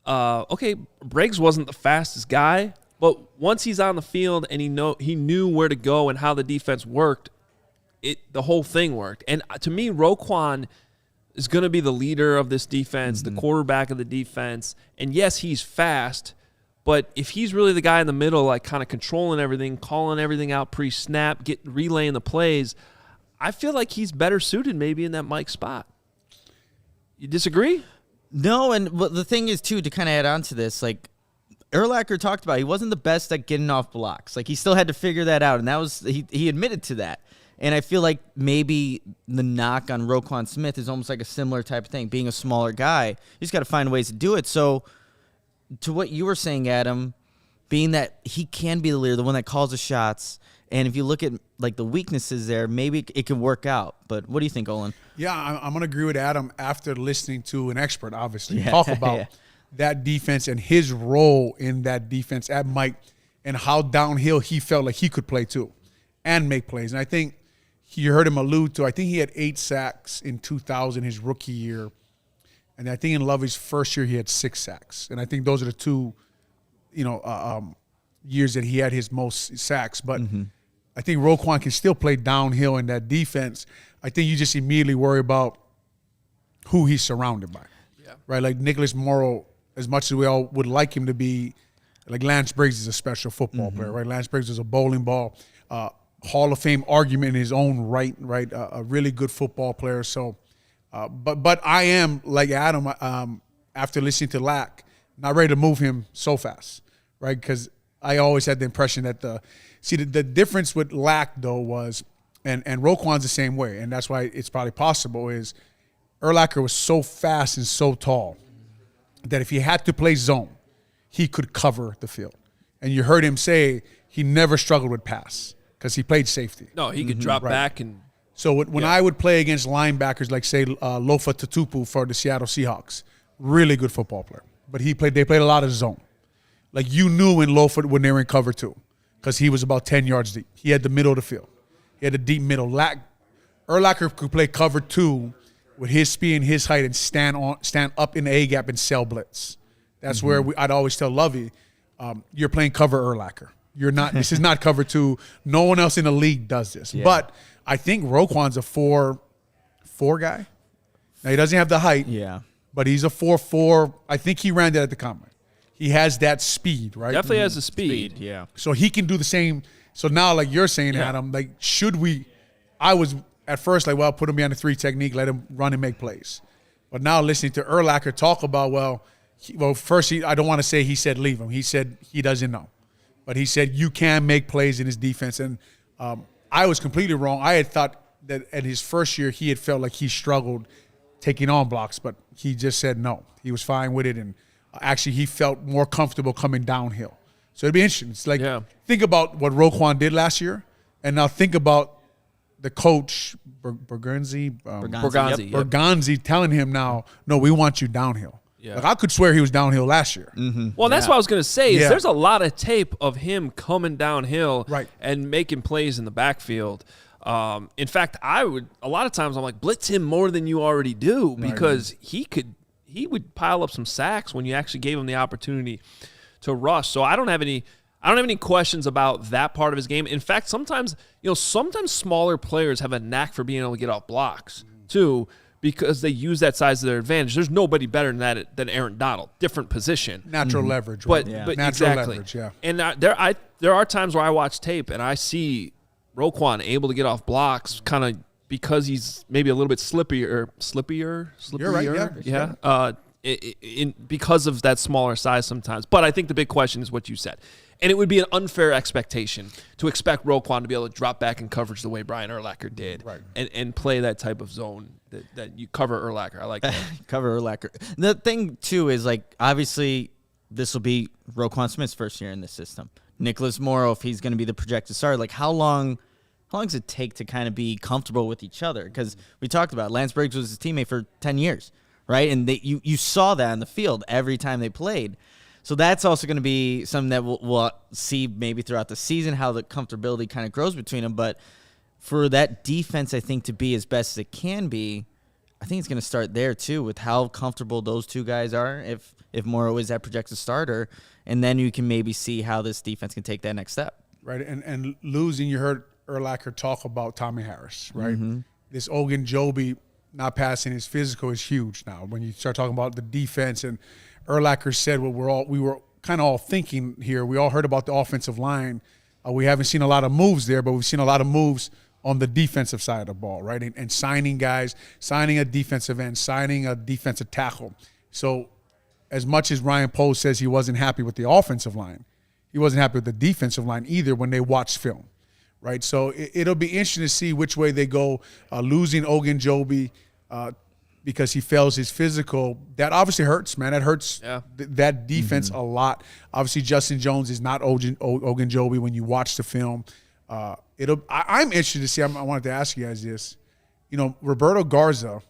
okay, Briggs wasn't the fastest guy, but once he's on the field and he knew where to go and how the defense worked, the whole thing worked. And to me, Roquan is going to be the leader of this defense, the quarterback of the defense. And yes, he's fast, but if he's really the guy in the middle, like kind of controlling everything, calling everything out pre-snap, relaying the plays, I feel like he's better suited maybe in that Mike spot. You disagree? No, and the thing is, too, to kind of add on to this, like Urlacher talked about, he wasn't the best at getting off blocks. Like, he still had to figure that out, and that was he admitted to that. And I feel like maybe the knock on Roquan Smith is almost like a similar type of thing. Being a smaller guy, you just got to find ways to do it. So to what you were saying, Adam, being that he can be the leader, the one that calls the shots, and if you look at like the weaknesses there, maybe it can work out. But what do you think, Olin? Yeah, I'm going to agree with Adam after listening to an expert, obviously, talk about that defense and his role in that defense at Mike and how downhill he felt like he could play too and make plays. And I think you heard him allude to, I think he had 8 sacks in 2000, his rookie year. And I think in Lovey's first year, he had 6 sacks. And I think those are the two, years that he had his most sacks. But I think Roquan can still play downhill in that defense. I think you just immediately worry about who he's surrounded by. Yeah. Right? Like Nicholas Moreano, as much as we all would like him to be, like Lance Briggs is a special football player, right? Lance Briggs is a bowling ball, Hall of Fame argument in his own right? A really good football player. So, but I am, like Adam, after listening to Lack, not ready to move him so fast, right? Because I always had the impression that the difference with Lack, though, was, and Roquan's the same way, and that's why it's probably possible, is Urlacher was so fast and so tall that if he had to play zone, he could cover the field. And you heard him say he never struggled with pass because he played safety. No, he could drop back. And so when I would play against linebackers like, say, Lofa Tatupu for the Seattle Seahawks, really good football player, but they played a lot of zone. Like, you knew when Lofa, when they were in cover 2, because he was about 10 yards deep. He had the middle of the field. He had a deep middle. Urlacher could play cover 2 with his speed and his height and stand up in the A-gap and sell blitz. That's where I'd always tell Lovey, you're playing cover Urlacher. You're not. This is not cover 2. No one else in the league does this. Yeah. But I think Roquan's a 4 guy. Now, he doesn't have the height. Yeah. But he's a 4.4. I think he ran that at the combine. He has that speed, right? Definitely has the speed. Yeah. So he can do the same. So now, like you're saying, Adam, like, should we? I was at first like, well, put him behind the 3 technique, let him run and make plays. But now listening to Urlacher talk about, first, I don't want to say he said leave him. He said he doesn't know. But he said you can make plays in his defense. And I was completely wrong. I had thought that at his first year he had felt like he struggled taking on blocks, but he just said no. He was fine with it, and actually he felt more comfortable coming downhill. So it'd be interesting. It's like, think about what Roquan did last year, and now think about the coach, Berganzi telling him now, no, we want you downhill. Yeah. Like I could swear he was downhill last year. Well, that's what I was going to say. Is Yeah. there's a lot of tape of him coming downhill Right. and making plays in the backfield. In fact, a lot of times I'm like, blitz him more than you already do because he would pile up some sacks when you actually gave him the opportunity to rush. So I don't have any questions about that part of his game. In fact, sometimes smaller players have a knack for being able to get off blocks too, because they use that size to their advantage. There's nobody better than that than Aaron Donald. Different position. Natural leverage. But, Right? but Natural exactly. leverage, yeah. And there are times where I watch tape and I see Roquan able to get off blocks kind of because he's maybe a little bit slippier. You're right, yeah. Because of that smaller size sometimes. But I think the big question is what you said. And it would be an unfair expectation to expect Roquan to be able to drop back in coverage the way Brian Urlacher did and play that type of zone that you cover Urlacher. I like that. Cover Urlacher. The thing, too, is, like, obviously this will be Roquan Smith's first year in the system. Nicholas Moreano, if he's going to be the projected starter, like, how long does it take to kind of be comfortable with each other? Because we talked about Lance Briggs was his teammate for 10 years, right? And you saw that on the field every time they played. So that's also going to be something that we'll see maybe throughout the season, how the comfortability kind of grows between them. But for that defense, I think, to be as best as it can be, I think it's going to start there, too, with how comfortable those two guys are, if Morrow is that projected starter. And then you can maybe see how this defense can take that next step. Right, and losing, you heard Urlacher talk about Tommy Harris, right? This Ogunjobi not passing his physical is huge now. When you start talking about the defense, and Urlacher said what we were kind of all thinking here. We all heard about the offensive line. We haven't seen a lot of moves there, but we've seen a lot of moves on the defensive side of the ball, right? And signing guys, signing a defensive end, signing a defensive tackle. So as much as Ryan Poles says he wasn't happy with the offensive line, he wasn't happy with the defensive line either when they watched film, right? So it'll be interesting to see which way they go. Losing Ogunjobi because he fails his physical, that obviously hurts, man. That hurts that defense a lot. Obviously, Justin Jones is not Ogunjobi when you watch the film. I'm interested to see. I wanted to ask you guys this. Roberto Garza,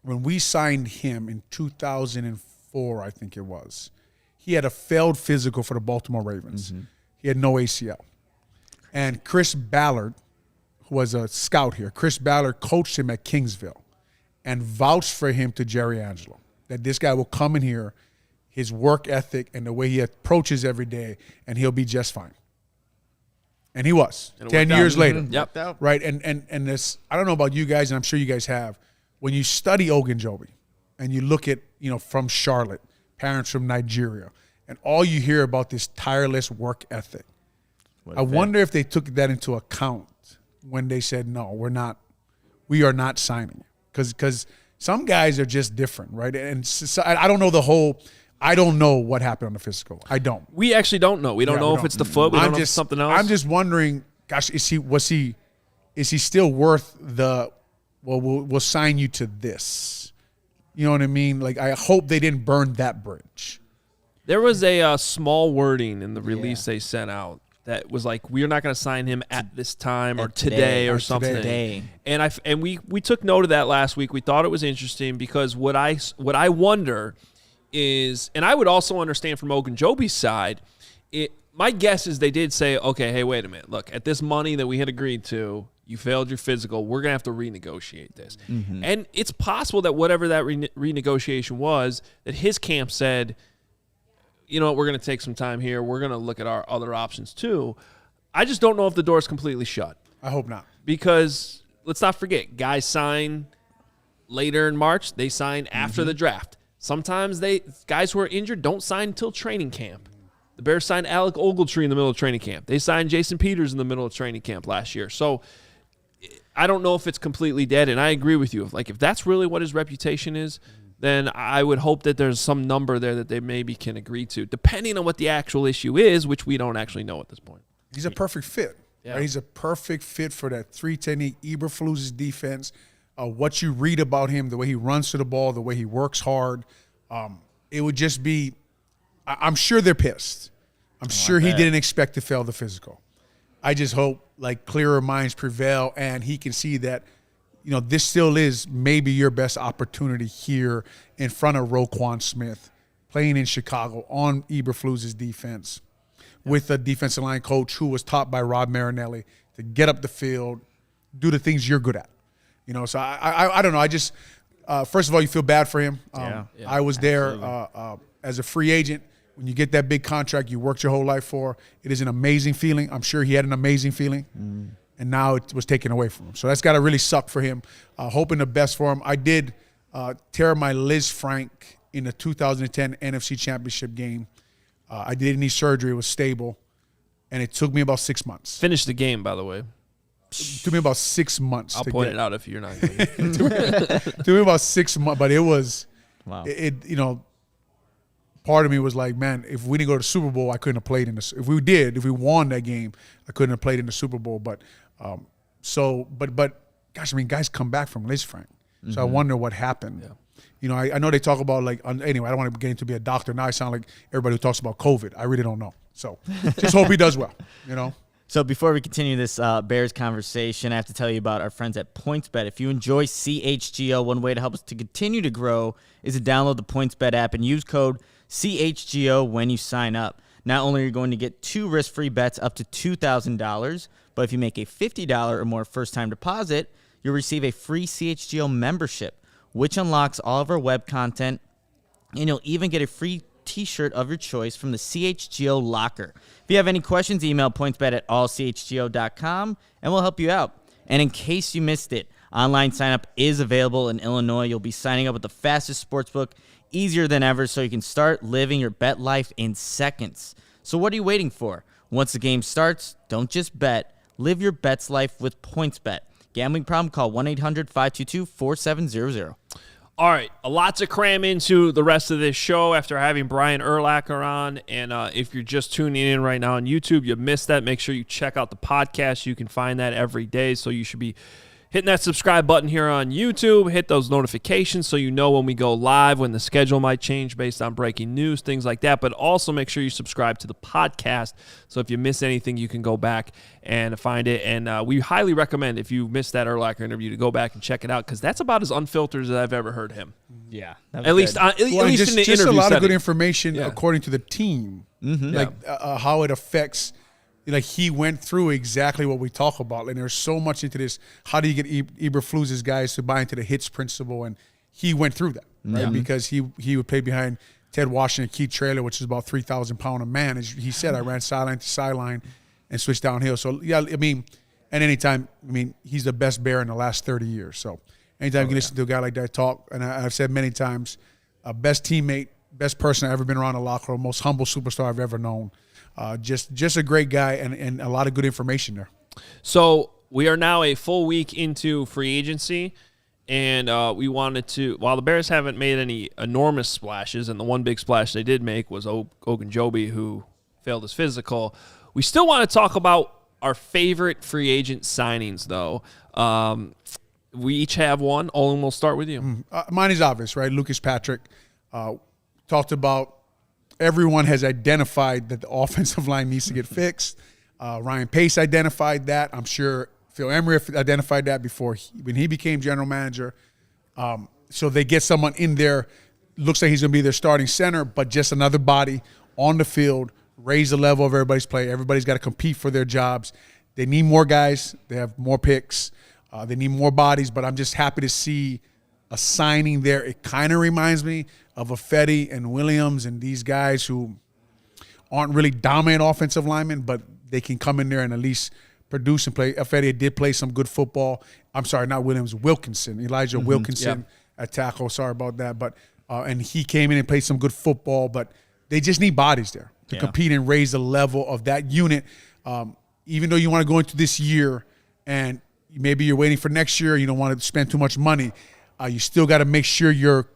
when we signed him in 2004, I think it was, he had a failed physical for the Baltimore Ravens. He had no ACL. And Chris Ballard, who was a scout here, Chris Ballard coached him at Kingsville and vouched for him to Jerry Angelo, that this guy will come in here, his work ethic and the way he approaches every day, and he'll be just fine. And he was. 10 years later. Yep. Right? And this, I don't know about you guys, and I'm sure you guys have, when you study Ogunjobi and you look at, from Charlotte, parents from Nigeria, and all you hear about this tireless work ethic, I wonder if they took that into account when they said, no, we are not signing. Because some guys are just different, right? And so I don't know I don't know what happened on the physical. I don't. We actually don't know. We don't know if it's the foot. We don't know if it's something else. I'm just wondering, gosh, is he still worth we'll sign you to this? You know what I mean? Like, I hope they didn't burn that bridge. There was a small wording in the release they sent out that was like, we're not going to sign him at this time or today or something. Today. And we took note of that last week. We thought it was interesting because what I wonder is, and I would also understand from Ogunjobi's side, my guess is they did say, okay, hey, wait a minute. Look, at this money that we had agreed to, you failed your physical, we're going to have to renegotiate this. And it's possible that whatever that renegotiation was, that his camp said, you know what, we're going to take some time here. We're going to look at our other options too. I just don't know if the door's completely shut. I hope not. Because let's not forget, guys sign later in March. They sign after the draft. Sometimes guys who are injured don't sign until training camp. The Bears signed Alec Ogletree in the middle of training camp. They signed Jason Peters in the middle of training camp last year. So I don't know if it's completely dead, and I agree with you. If that's really what his reputation is, then I would hope that there's some number there that they maybe can agree to, depending on what the actual issue is, which we don't actually know at this point. He's a perfect fit. Yeah. Right? He's a perfect fit for that 3 technique, Eberflus's defense. What you read about him, the way he runs to the ball, the way he works hard, it would just be – I'm sure they're pissed. I'm sure he didn't expect to fail the physical. I just hope, clearer minds prevail and he can see that this still is maybe your best opportunity here in front of Roquan Smith, playing in Chicago on Eberflus's defense with a defensive line coach who was taught by Rob Marinelli to get up the field, do the things you're good at. So I don't know. I just first of all, you feel bad for him. I was there as a free agent. When you get that big contract you worked your whole life for, it is an amazing feeling. I'm sure he had an amazing feeling. And now it was taken away from him. So that's got to really suck for him. Hoping the best for him. I did tear my Liz Frank in the 2010 NFC Championship game. I did knee surgery. It was stable. And it took me about 6 months. Finish the game, by the way. It took me about 6 months. I'll point it out if you're not going to. It took me about 6 months. But it was, part of me was like, man, if we didn't go to the Super Bowl, I couldn't have played in the. If we won that game, I couldn't have played in the Super Bowl. But gosh, I mean, guys come back from Liz Frank, so I wonder what happened. Yeah. I know they talk about anyway. I don't want to get into be a doctor now. I sound like everybody who talks about COVID. I really don't know. So just hope he does well. So before we continue this Bears conversation, I have to tell you about our friends at PointsBet. If you enjoy CHGO, one way to help us to continue to grow is to download the PointsBet app and use code CHGO when you sign up. Not only are you going to get 2 risk-free bets up to $2,000, but if you make a $50 or more first-time deposit, you'll receive a free CHGO membership, which unlocks all of our web content, and you'll even get a free t-shirt of your choice from the CHGO locker. If you have any questions, email pointsbet@allchgo.com, and we'll help you out. And in case you missed it, online sign-up is available in Illinois. You'll be signing up with the fastest sportsbook, easier than ever, so you can start living your bet life in seconds. So what are you waiting for? Once the game starts, don't just bet. Live your bets life with PointsBet. Gambling problem? Call 1-800-522-4700. All right, a lot to cram into the rest of this show after having Brian Urlacher on. And if you're just tuning in right now on YouTube, you missed that. Make sure you check out the podcast. You can find that every day, so you should be hitting that subscribe button here on YouTube. Hit those notifications so you know when we go live, when the schedule might change based on breaking news, things like that. But also make sure you subscribe to the podcast, so if you miss anything, you can go back and find it. And we highly recommend, if you missed that Urlacher interview, to go back and check it out, because that's about as unfiltered as I've ever heard him. Yeah. At least in the interview just a lot setting. of good information according to the team, how it affects. He went through exactly what we talk about, and there's so much into this. How do you get Eberflus's guys to buy into the hits principle? And he went through that, right? Because he would play behind Ted Washington, Keith Traylor, which is about 3,000 pound a man. As he said, I ran sideline to sideline and switched downhill. So and anytime, he's the best Bear in the last 30 years. So anytime you listen to a guy like that talk, and I've said many times, best teammate, best person I've ever been around the locker room, most humble superstar I've ever known. Just a great guy and a lot of good information there. So we are now a full week into free agency, and we wanted to, while the Bears haven't made any enormous splashes, and the one big splash they did make was Ogunjobi, who failed his physical, we still want to talk about our favorite free agent signings, though. We each have one. Olin, we'll start with you. Mine is obvious, right? Lucas Patrick talked about. Everyone has identified that the offensive line needs to get fixed. Ryan Pace identified that. I'm sure Phil Emery identified that when he became general manager. So they get someone in there. Looks like he's going to be their starting center, but just another body on the field, raise the level of everybody's play. Everybody's got to compete for their jobs. They need more guys. They have more picks. They need more bodies, but I'm just happy to see a signing there. It kind of reminds me of Affetti and Williams and these guys who aren't really dominant offensive linemen, but they can come in there and at least produce and play. Affetti did play some good football. I'm sorry, not Williams, Wilkinson. Elijah Wilkinson at tackle. Sorry about that. But and he came in and played some good football, but they just need bodies there to compete and raise the level of that unit. Even though you want to go into this year and maybe you're waiting for next year, you don't want to spend too much money, you still got to make sure your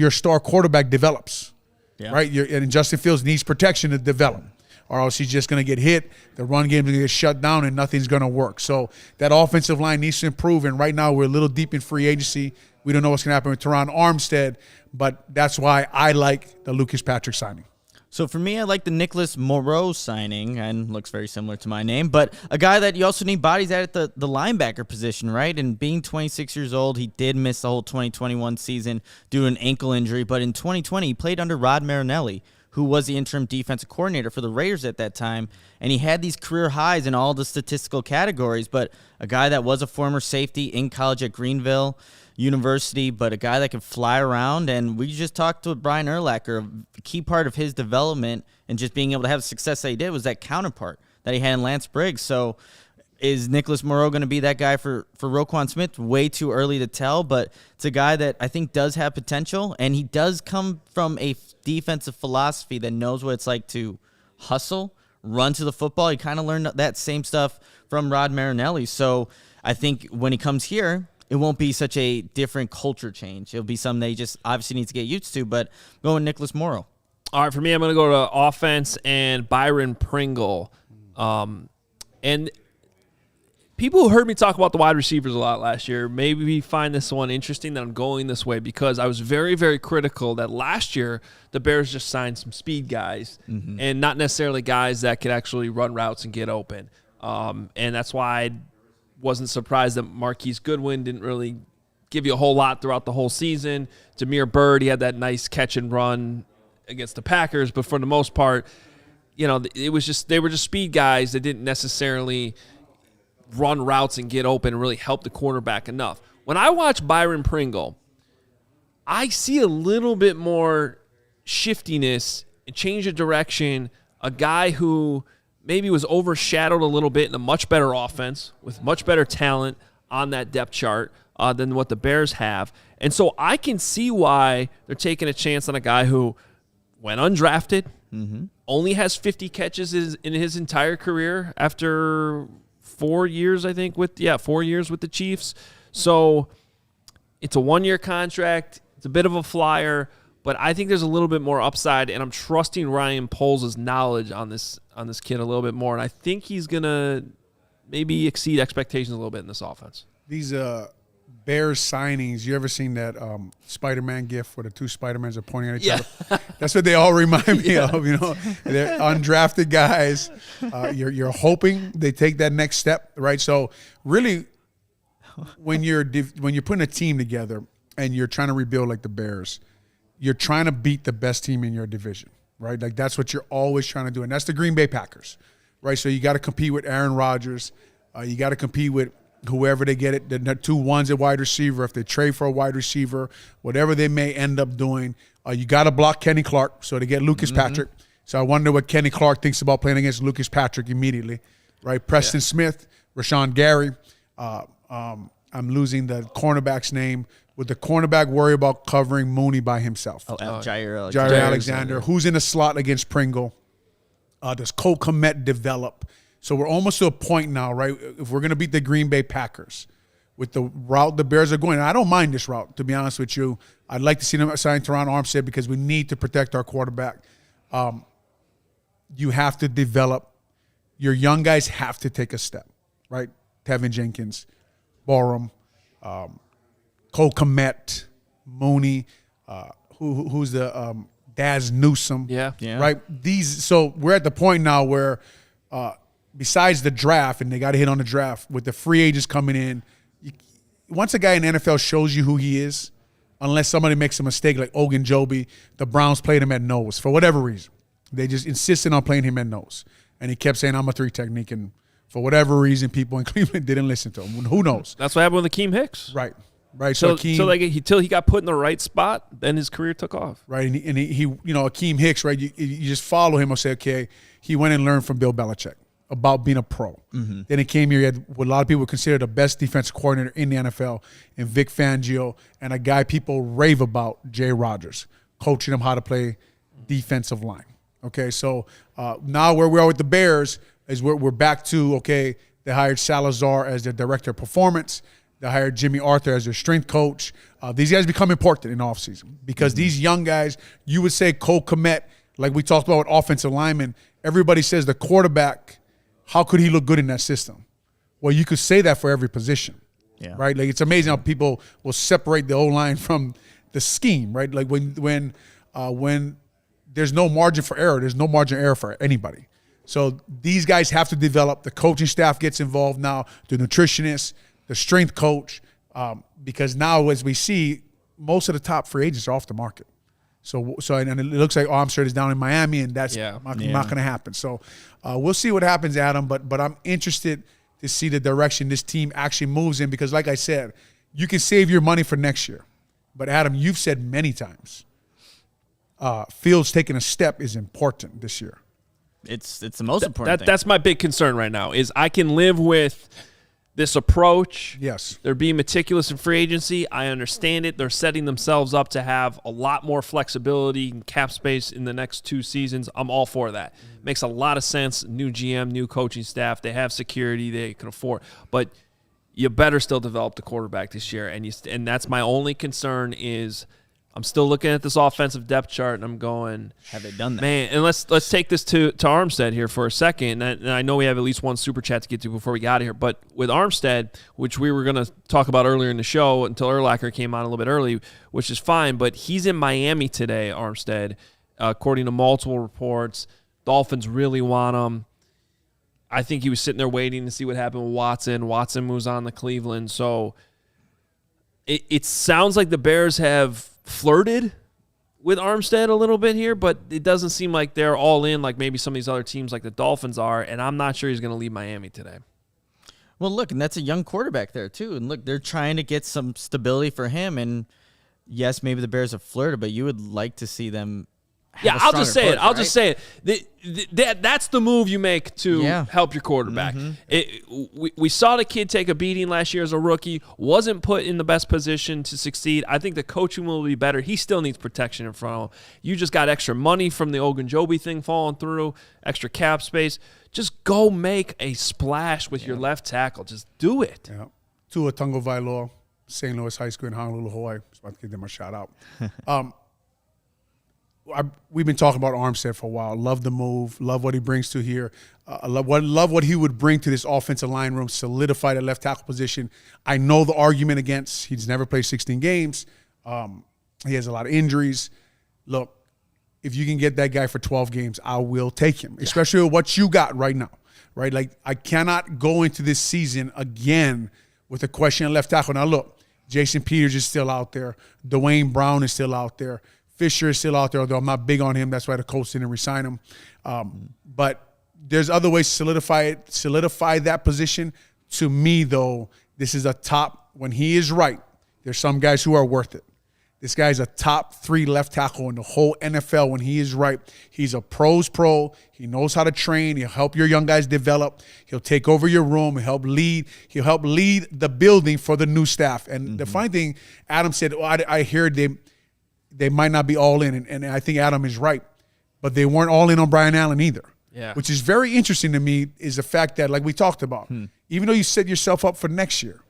star quarterback develops, right? And Justin Fields needs protection to develop, or else he's just going to get hit. The run game is going to get shut down, and nothing's going to work. So that offensive line needs to improve, and right now we're a little deep in free agency. We don't know what's going to happen with Teron Armstead, but that's why I like the Lucas Patrick signing. So for me, I like the Nicholas Moreau signing, and looks very similar to my name, but a guy that you also need bodies at the linebacker position, right? And being 26 years old, he did miss the whole 2021 season due to an ankle injury, but in 2020, he played under Rod Marinelli, who was the interim defensive coordinator for the Raiders at that time, and he had these career highs in all the statistical categories, but a guy that was a former safety in college at Greenville University, but a guy that can fly around. And we just talked to Brian Urlacher. A key part of his development and just being able to have the success that he did was that counterpart that he had in Lance Briggs. So is Nicholas Moreau going to be that guy for Roquan Smith? Way too early to tell, but it's a guy that I think does have potential, and he does come from a defensive philosophy that knows what it's like to hustle, run to the football. He kind of learned that same stuff from Rod Marinelli. So I think when he comes here, it won't be such a different culture change. It'll be something that he just obviously needs to get used to, but going Nicholas Moreau. All right, for me, I'm going to go to offense and Byron Pringle. And people who heard me talk about the wide receivers a lot last year maybe find this one interesting that I'm going this way, because I was very, very critical that last year the Bears just signed some speed guys and not necessarily guys that could actually run routes and get open. And that's why I wasn't surprised that Marquise Goodwin didn't really give you a whole lot throughout the whole season. Jameer Byrd, he had that nice catch and run against the Packers, but for the most part, you know, they were just speed guys that didn't necessarily run routes and get open and really help the quarterback enough. When I watch Byron Pringle, I see a little bit more shiftiness and change of direction, a guy who maybe was overshadowed a little bit in a much better offense with much better talent on that depth chart than what the Bears have. And so I can see why they're taking a chance on a guy who went undrafted, only has 50 catches in his entire career after 4 years, I think, 4 years with the Chiefs. So it's a one-year contract. It's a bit of a flyer, but I think there's a little bit more upside, and I'm trusting Ryan Poles' knowledge on this kid a little bit more, and I think he's going to maybe exceed expectations a little bit in this offense. These Bears signings, you ever seen that Spider-Man gif where the two Spider-Mans are pointing at each other? That's what they all remind me of, you know. They're undrafted guys. You're hoping they take that next step, right? So really, when you're putting a team together and you're trying to rebuild like the Bears, you're trying to beat the best team in your division, right? Like that's what you're always trying to do, and that's the Green Bay Packers, right? So you got to compete with Aaron Rodgers. You got to compete with whoever they get it, the 2 ones at wide receiver, if they trade for a wide receiver, whatever they may end up doing. You got to block Kenny Clark, so they get Lucas Patrick. So I wonder what Kenny Clark thinks about playing against Lucas Patrick immediately, right? Preston Smith, Rashawn Gary. I'm losing the cornerback's name. Would the cornerback worry about covering Mooney by himself? Jair Alexander, who's in the slot against Pringle. Does Cole Kmet develop? So we're almost to a point now, right? If we're going to beat the Green Bay Packers with the route the Bears are going, and I don't mind this route, to be honest with you. I'd like to see them sign Teron Armstead because we need to protect our quarterback. You have to develop. Your young guys have to take a step, right? Tevin Jenkins, Borum, Cole Kmet, Mooney, who's the Daz Newsome, right? So we're at the point now where besides the draft, and they got to hit on the draft with the free agents coming in. Once a guy in the NFL shows you who he is, unless somebody makes a mistake like Ogunjobi, the Browns played him at nose for whatever reason. They just insisted on playing him at nose, and he kept saying, "I'm a 3 technique," and for whatever reason, people in Cleveland didn't listen to him. Who knows? That's what happened with Akeem Hicks. Right. So until he got put in the right spot, then his career took off. Right, and he you know, Akeem Hicks, right? You just follow him or say, okay, he went and learned from Bill Belichick about being a pro. Then he came here, he had what a lot of people consider the best defensive coordinator in the NFL, and Vic Fangio, and a guy people rave about, Jay Rodgers, coaching him how to play defensive line. Okay, so now where we are with the Bears is we're back to, okay, they hired Salazar as their director of performance. They hired Jimmy Arthur as their strength coach. These guys become important in the offseason because these young guys, you would say Cole Kmet, like we talked about with offensive linemen, everybody says the quarterback, how could he look good in that system? Well, you could say that for every position, right? Like it's amazing how people will separate the O-line from the scheme, right? Like when there's no margin for error. There's no margin of error for anybody. So these guys have to develop. The coaching staff gets involved now, the nutritionist, the strength coach, because now, as we see, most of the top free agents are off the market. So and it looks like Armstead is down in Miami, and that's not going to happen. So we'll see what happens, Adam. But I'm interested to see the direction this team actually moves in, because, like I said, you can save your money for next year. But, Adam, you've said many times, Fields taking a step is important this year. It's the most important thing. That's my big concern right now, is I can live with this approach. Yes. They're being meticulous in free agency. I understand it. They're setting themselves up to have a lot more flexibility and cap space in the next 2 seasons. I'm all for that. Makes a lot of sense. New GM, new coaching staff. They have security. They can afford. But you better still develop the quarterback this year. And that's my only concern is I'm still looking at this offensive depth chart, and I'm going, have they done that? Man, and let's take this to Armstead here for a second. And I know we have at least one super chat to get to before we got here. But with Armstead, which we were going to talk about earlier in the show until Urlacher came on a little bit early, which is fine, but he's in Miami today, Armstead, according to multiple reports. Dolphins really want him. I think he was sitting there waiting to see what happened with Watson. Watson moves on to Cleveland. So it sounds like the Bears have flirted with Armstead a little bit here, but it doesn't seem like they're all in like maybe some of these other teams like the Dolphins are, and I'm not sure he's going to leave Miami today. Well, look, and that's a young quarterback there too. And look, they're trying to get some stability for him. And yes, maybe the Bears have flirted, but you would like to see them have I'll just say it. That's the move you make to help your quarterback. We saw the kid take a beating last year as a rookie, wasn't put in the best position to succeed. I think the coaching will be better. He still needs protection in front of him. You just got extra money from the Ogunjobi thing falling through, extra cap space. Just go make a splash with your left tackle. Just do it. Yeah. Tua Tagovailoa, St. Louis High School in Honolulu, Hawaii. Just about to give them a shout out. We've been talking about Armstead for a while. Love the move. Love what he brings to here. Love what he would bring to this offensive line room, solidify the left tackle position. I know the argument against he's never played 16 games. He has a lot of injuries. Look, if you can get that guy for 12 games, I will take him, especially with what you got right now, right? Like, I cannot go into this season again with a question at left tackle. Now, look, Jason Peters is still out there. Dwayne Brown is still out there. Fisher is still out there, although I'm not big on him. That's why the Colts didn't resign him. But there's other ways to solidify that position. To me, though, this is a top. When he is right, there's some guys who are worth it. This guy's a top 3 left tackle in the whole NFL when he is right. He's a pro's pro. He knows how to train. He'll help your young guys develop. He'll take over your room. He'll help lead the building for the new staff. And the funny thing, Adam said, I heard they might not be all in, and I think Adam is right. But they weren't all in on Brian Allen either. Yeah. Which is very interesting to me is the fact that, like we talked about, even though you set yourself up for next year,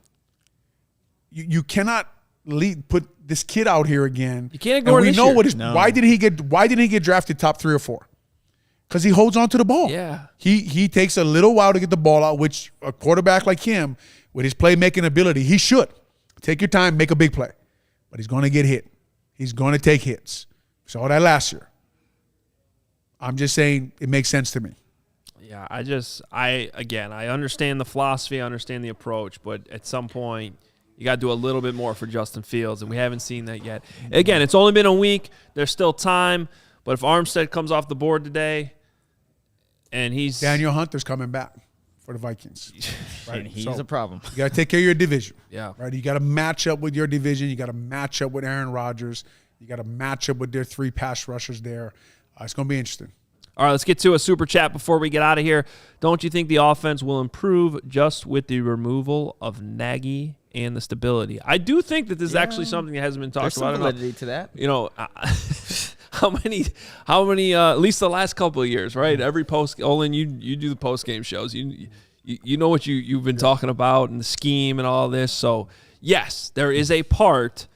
you cannot put this kid out here again. You can't ignore this year. Why didn't he get drafted top 3 or 4? Because he holds on to the ball. Yeah. He takes a little while to get the ball out, which a quarterback like him, with his playmaking ability, he should. Take your time, make a big play. But he's going to get hit. He's going to take hits. Saw that last year. I'm just saying it makes sense to me. Yeah, I understand the philosophy, I understand the approach, but at some point you got to do a little bit more for Justin Fields, and we haven't seen that yet. Again, it's only been a week. There's still time, but if Armstead comes off the board today and he's – Daniel Hunter's coming back for the Vikings. Right? And he's a problem. You got to take care of your division. Yeah. Right? You got to match up with your division. You got to match up with Aaron Rodgers. You got to match up with their 3 pass rushers there. It's going to be interesting. All right, let's get to a super chat before we get out of here. Don't you think the offense will improve just with the removal of Nagy and the stability? I do think that this is actually something that hasn't been talked about enough. There's some validity to that. You know, how many? At least the last couple of years, right? Every post, Olin, you do the post game shows. You know what you've been talking about and the scheme and all this. So yes, there is a part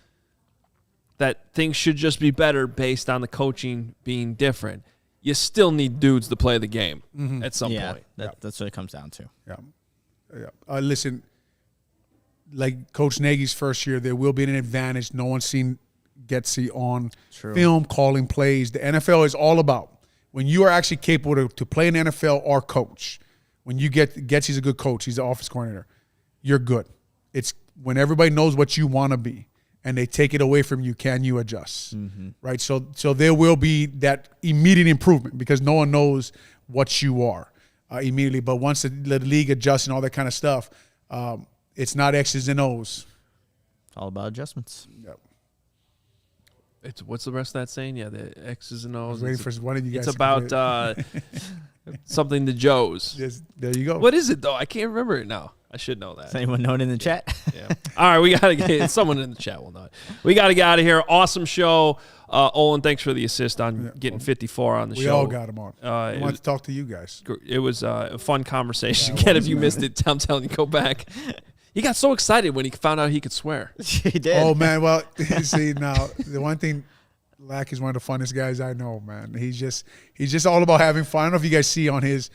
that things should just be better based on the coaching being different. You still need dudes to play the game at some point. That's what it comes down to. Yeah. Listen, like Coach Nagy's first year, there will be an advantage. No one's seen Getsy on film calling plays. The NFL is all about when you are actually capable to play in the NFL or coach. When you Getsy's a good coach, he's the offense coordinator. You're good. It's when everybody knows what you want to be and they take it away from you, can you adjust? Right? So there will be that immediate improvement because no one knows what you are immediately. But once the league adjusts and all that kind of stuff, it's not X's and O's. All about adjustments. Yep. What's the rest of that saying? Yeah, the X's and O's. I was waiting for one of you guys. It's about something to Joe's. There you go. What is it, though? I can't remember it now. I should know that. Does anyone know it in the chat? Yeah. All right, we got to get someone in the chat will know it. We got to get out of here. Awesome show. Olin, thanks for the assist on getting 54 on the show. We all got him on. I wanted to talk to you guys. It was a fun conversation. Again, if you missed it, I'm telling you, go back. He got so excited when he found out he could swear. He did. Oh, man. Well, see, now, the one thing, Lack is one of the funnest guys I know, man. He's just all about having fun. I don't know if you guys see on his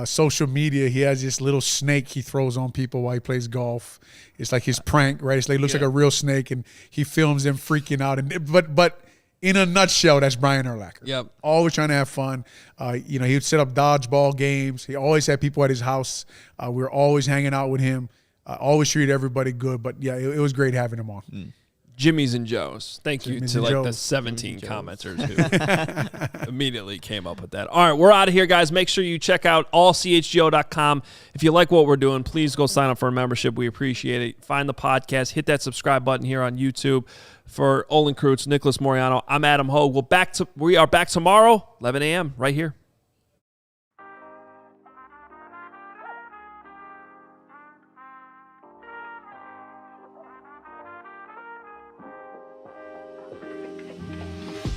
social media, he has this little snake he throws on people while he plays golf. It's like his prank, right? It's like, it looks like a real snake, and he films them freaking out. But in a nutshell, that's Brian Urlacher. Yep. Always trying to have fun. He would set up dodgeball games. He always had people at his house. We were always hanging out with him. Always treated everybody good. But, yeah, it was great having him on. Jimmy's and Joe's. Thank you Jimmy's to and like the Joe's. 17 commenters who immediately came up with that. All right, we're out of here, guys. Make sure you check out allchgo.com. If you like what we're doing, please go sign up for a membership. We appreciate it. Find the podcast. Hit that subscribe button here on YouTube. For Olin Kreutz, Nicholas Moreano, I'm Adam Hoge. We are back tomorrow, 11 a.m. right here.